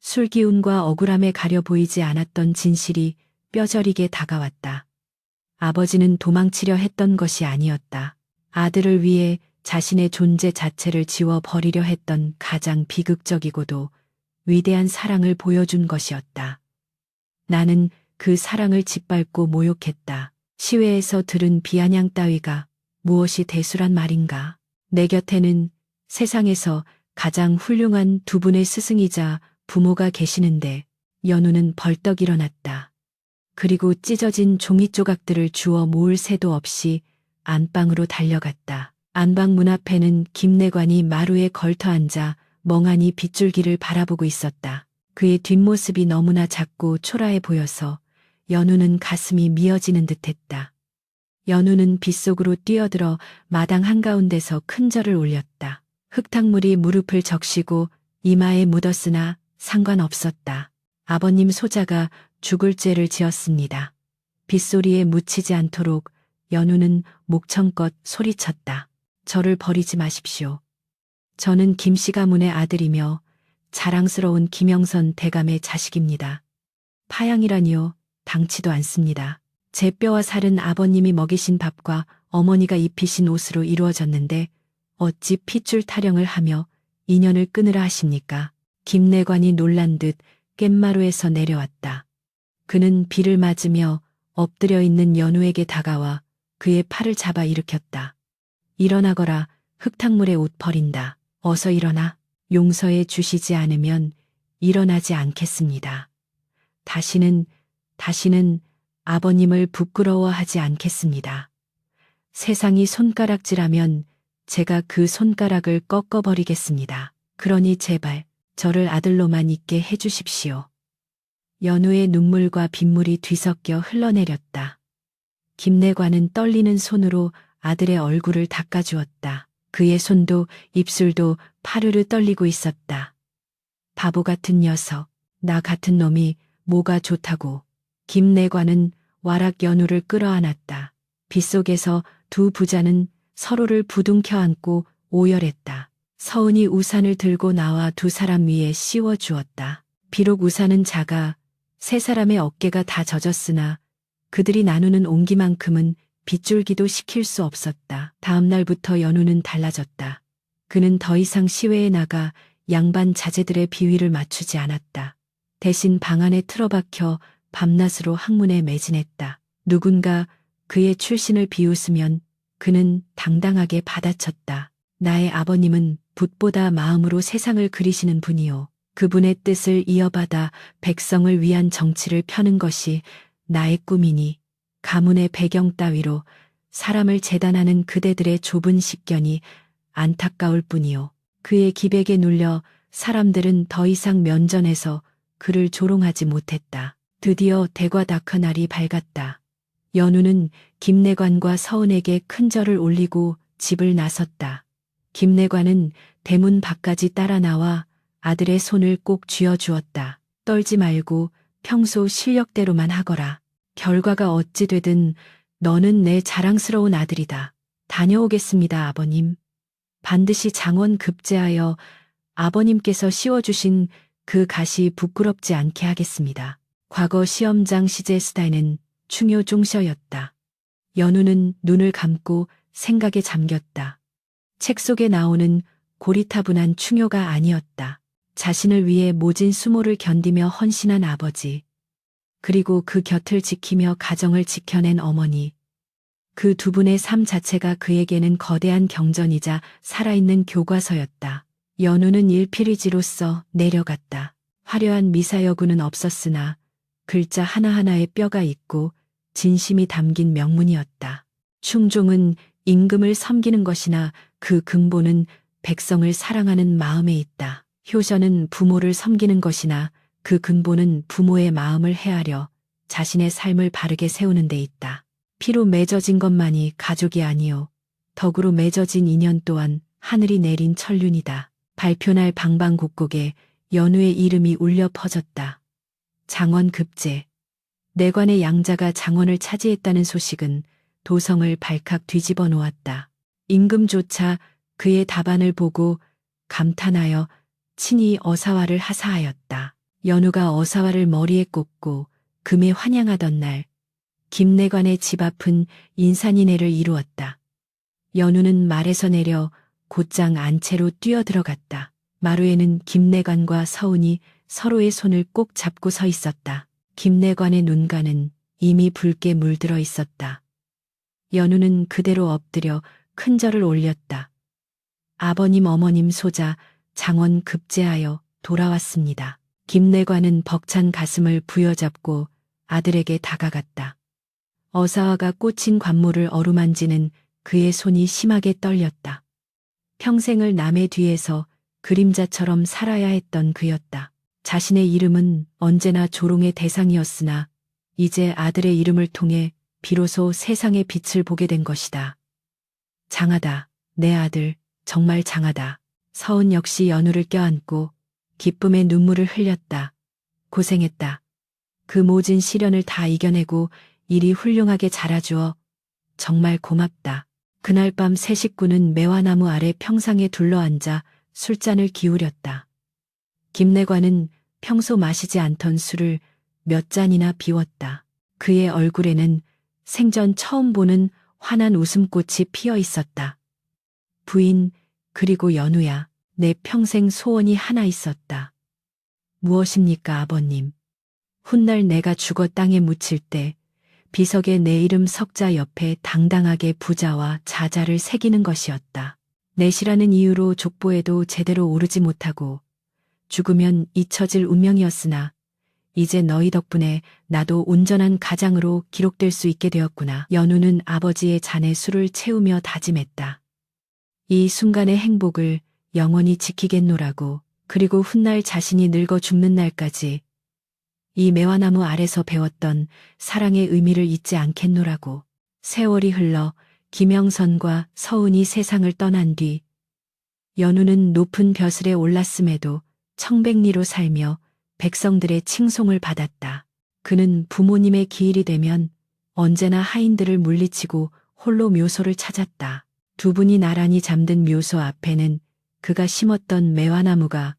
술기운과 억울함에 가려 보이지 않았던 진실이 뼈저리게 다가왔다. 아버지는 도망치려 했던 것이 아니었다. 아들을 위해 자신의 존재 자체를 지워버리려 했던 가장 비극적이고도 위대한 사랑을 보여준 것이었다. 나는 그 사랑을 짓밟고 모욕했다. 시외에서 들은 비아냥 따위가 무엇이 대수란 말인가. 내 곁에는 세상에서 가장 훌륭한 두 분의 스승이자 부모가 계시는데. 연우는 벌떡 일어났다. 그리고 찢어진 종이 조각들을 주워 모을 새도 없이 안방으로 달려갔다. 안방 문 앞에는 김내관이 마루에 걸터 앉아 멍하니 빗줄기를 바라보고 있었다. 그의 뒷모습이 너무나 작고 초라해 보여서 연우는 가슴이 미어지는 듯했다. 연우는 빗속으로 뛰어들어 마당 한가운데서 큰 절을 올렸다. 흙탕물이 무릎을 적시고 이마에 묻었으나 상관없었다. 아버님 소자가 죽을 죄를 지었습니다. 빗소리에 묻히지 않도록 연우는 목청껏 소리쳤다. 저를 버리지 마십시오. 저는 김씨 가문의 아들이며 자랑스러운 김영선 대감의 자식입니다. 파양이라니요, 당치도 않습니다. 제 뼈와 살은 아버님이 먹이신 밥과 어머니가 입히신 옷으로 이루어졌는데 어찌 핏줄 타령을 하며 인연을 끊으라 하십니까? 김내관이 놀란 듯 깻마루에서 내려왔다. 그는 비를 맞으며 엎드려 있는 연우에게 다가와 그의 팔을 잡아 일으켰다. 일어나거라. 흙탕물에 옷 버린다. 어서 일어나. 용서해 주시지 않으면 일어나지 않겠습니다. 다시는 아버님을 부끄러워하지 않겠습니다. 세상이 손가락질하면 제가 그 손가락을 꺾어버리겠습니다. 그러니 제발 저를 아들로만 있게 해주십시오. 연우의 눈물과 빗물이 뒤섞여 흘러내렸다. 김내관은 떨리는 손으로 아들의 얼굴을 닦아주었다. 그의 손도 입술도 파르르 떨리고 있었다. 바보 같은 녀석, 나 같은 놈이 뭐가 좋다고. 김내관은 와락 연우를 끌어안았다. 빗속에서 두 부자는 서로를 부둥켜 안고 오열했다. 서은이 우산을 들고 나와 두 사람 위에 씌워 주었다. 비록 우산은 작아 세 사람의 어깨가 다 젖었으나 그들이 나누는 온기만큼은 빗줄기도 식힐 수 없었다. 다음 날부터 연우는 달라졌다. 그는 더 이상 시외에 나가 양반 자제들의 비위를 맞추지 않았다. 대신 방 안에 틀어박혀 밤낮으로 학문에 매진했다. 누군가 그의 출신을 비웃으면 그는 당당하게 받아쳤다. 나의 아버님은 붓보다 마음으로 세상을 그리시는 분이요. 그분의 뜻을 이어받아 백성을 위한 정치를 펴는 것이 나의 꿈이니 가문의 배경 따위로 사람을 재단하는 그대들의 좁은 식견이 안타까울 뿐이요. 그의 기백에 눌려 사람들은 더 이상 면전에서 그를 조롱하지 못했다. 드디어 대과다크 날이 밝았다. 연우는 김내관과 서은에게 큰 절을 올리고 집을 나섰다. 김내관은 대문 밖까지 따라 나와 아들의 손을 꼭 쥐어주었다. 떨지 말고 평소 실력대로만 하거라. 결과가 어찌 되든 너는 내 자랑스러운 아들이다. 다녀오겠습니다, 아버님. 반드시 장원 급제하여 아버님께서 씌워주신 그 갓이 부끄럽지 않게 하겠습니다. 과거 시험장 시제스다에는 충효 종셔였다. 연우는 눈을 감고 생각에 잠겼다. 책 속에 나오는 고리타분한 충효가 아니었다. 자신을 위해 모진 수모를 견디며 헌신한 아버지, 그리고 그 곁을 지키며 가정을 지켜낸 어머니, 그 두 분의 삶 자체가 그에게는 거대한 경전이자 살아있는 교과서였다. 연우는 일필이지로서 내려갔다. 화려한 미사여구는 없었으나 글자 하나하나에 뼈가 있고 진심이 담긴 명문이었다. 충종은 임금을 섬기는 것이나 그 근본은 백성을 사랑하는 마음에 있다. 효전은 부모를 섬기는 것이나 그 근본은 부모의 마음을 헤아려 자신의 삶을 바르게 세우는 데 있다. 피로 맺어진 것만이 가족이 아니요. 덕으로 맺어진 인연 또한 하늘이 내린 천륜이다. 발표날 방방곡곡에 연우의 이름이 울려 퍼졌다. 장원 급제. 내관의 양자가 장원을 차지했다는 소식은 도성을 발칵 뒤집어 놓았다. 임금조차 그의 답안을 보고 감탄하여 친히 어사화를 하사하였다. 연우가 어사화를 머리에 꽂고 금에 환양하던 날, 김내관의 집 앞은 인산인해를 이루었다. 연우는 말에서 내려 곧장 안채로 뛰어들어갔다. 마루에는 김내관과 서운이 서로의 손을 꼭 잡고 서 있었다. 김내관의 눈가는 이미 붉게 물들어 있었다. 연우는 그대로 엎드려 큰 절을 올렸다. 아버님 어머님 소자 장원 급제하여 돌아왔습니다. 김내관은 벅찬 가슴을 부여잡고 아들에게 다가갔다. 어사화가 꽂힌 관모를 어루만지는 그의 손이 심하게 떨렸다. 평생을 남의 뒤에서 그림자처럼 살아야 했던 그였다. 자신의 이름은 언제나 조롱의 대상이었으나 이제 아들의 이름을 통해 비로소 세상의 빛을 보게 된 것이다. 장하다, 내 아들, 정말 장하다. 서은 역시 연우를 껴안고 기쁨의 눈물을 흘렸다. 고생했다. 그 모진 시련을 다 이겨내고 이리 훌륭하게 자라주어 정말 고맙다. 그날 밤 세 식구는 매화나무 아래 평상에 둘러앉아 술잔을 기울였다. 김내관은 평소 마시지 않던 술을 몇 잔이나 비웠다. 그의 얼굴에는 생전 처음 보는 환한 웃음꽃이 피어 있었다. 부인 그리고 연우야, 내 평생 소원이 하나 있었다. 무엇입니까, 아버님? 훗날 내가 죽어 땅에 묻힐 때 비석에 내 이름 석자 옆에 당당하게 부자와 자자를 새기는 것이었다. 넷이라는 이유로 족보에도 제대로 오르지 못하고 죽으면 잊혀질 운명이었으나 이제 너희 덕분에 나도 온전한 가장으로 기록될 수 있게 되었구나. 연우는 아버지의 잔에 술을 채우며 다짐했다. 이 순간의 행복을 영원히 지키겠노라고. 그리고 훗날 자신이 늙어 죽는 날까지 이 매화나무 아래서 배웠던 사랑의 의미를 잊지 않겠노라고. 세월이 흘러 김영선과 서은이 세상을 떠난 뒤 연우는 높은 벼슬에 올랐음에도 청백리로 살며 백성들의 칭송을 받았다. 그는 부모님의 기일이 되면 언제나 하인들을 물리치고 홀로 묘소를 찾았다. 두 분이 나란히 잠든 묘소 앞에는 그가 심었던 매화나무가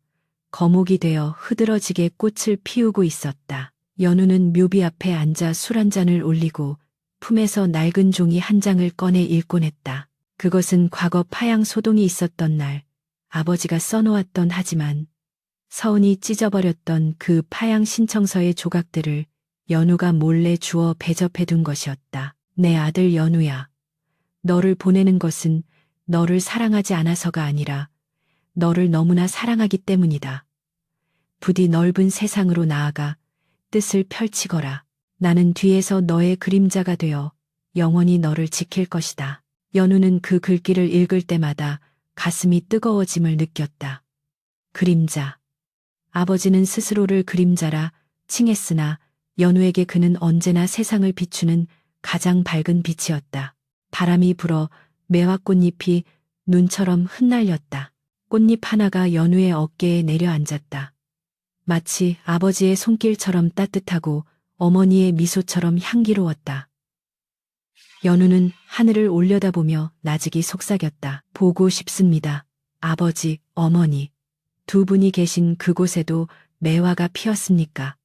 거목이 되어 흐드러지게 꽃을 피우고 있었다. 연우는 묘비 앞에 앉아 술 한 잔을 올리고 품에서 낡은 종이 한 장을 꺼내 읽곤 했다. 그것은 과거 파양 소동이 있었던 날 아버지가 써놓았던 하지만 서은이 찢어버렸던 그 파양 신청서의 조각들을 연우가 몰래 주워 배접해둔 것이었다. 내 아들 연우야. 너를 보내는 것은 너를 사랑하지 않아서가 아니라 너를 너무나 사랑하기 때문이다. 부디 넓은 세상으로 나아가 뜻을 펼치거라. 나는 뒤에서 너의 그림자가 되어 영원히 너를 지킬 것이다. 연우는 그 글귀를 읽을 때마다 가슴이 뜨거워짐을 느꼈다. 그림자. 아버지는 스스로를 그림자라 칭했으나 연우에게 그는 언제나 세상을 비추는 가장 밝은 빛이었다. 바람이 불어 매화꽃잎이 눈처럼 흩날렸다. 꽃잎 하나가 연우의 어깨에 내려앉았다. 마치 아버지의 손길처럼 따뜻하고 어머니의 미소처럼 향기로웠다. 연우는 하늘을 올려다보며 나직이 속삭였다. 보고 싶습니다. 아버지, 어머니. 두 분이 계신 그곳에도 매화가 피었습니까?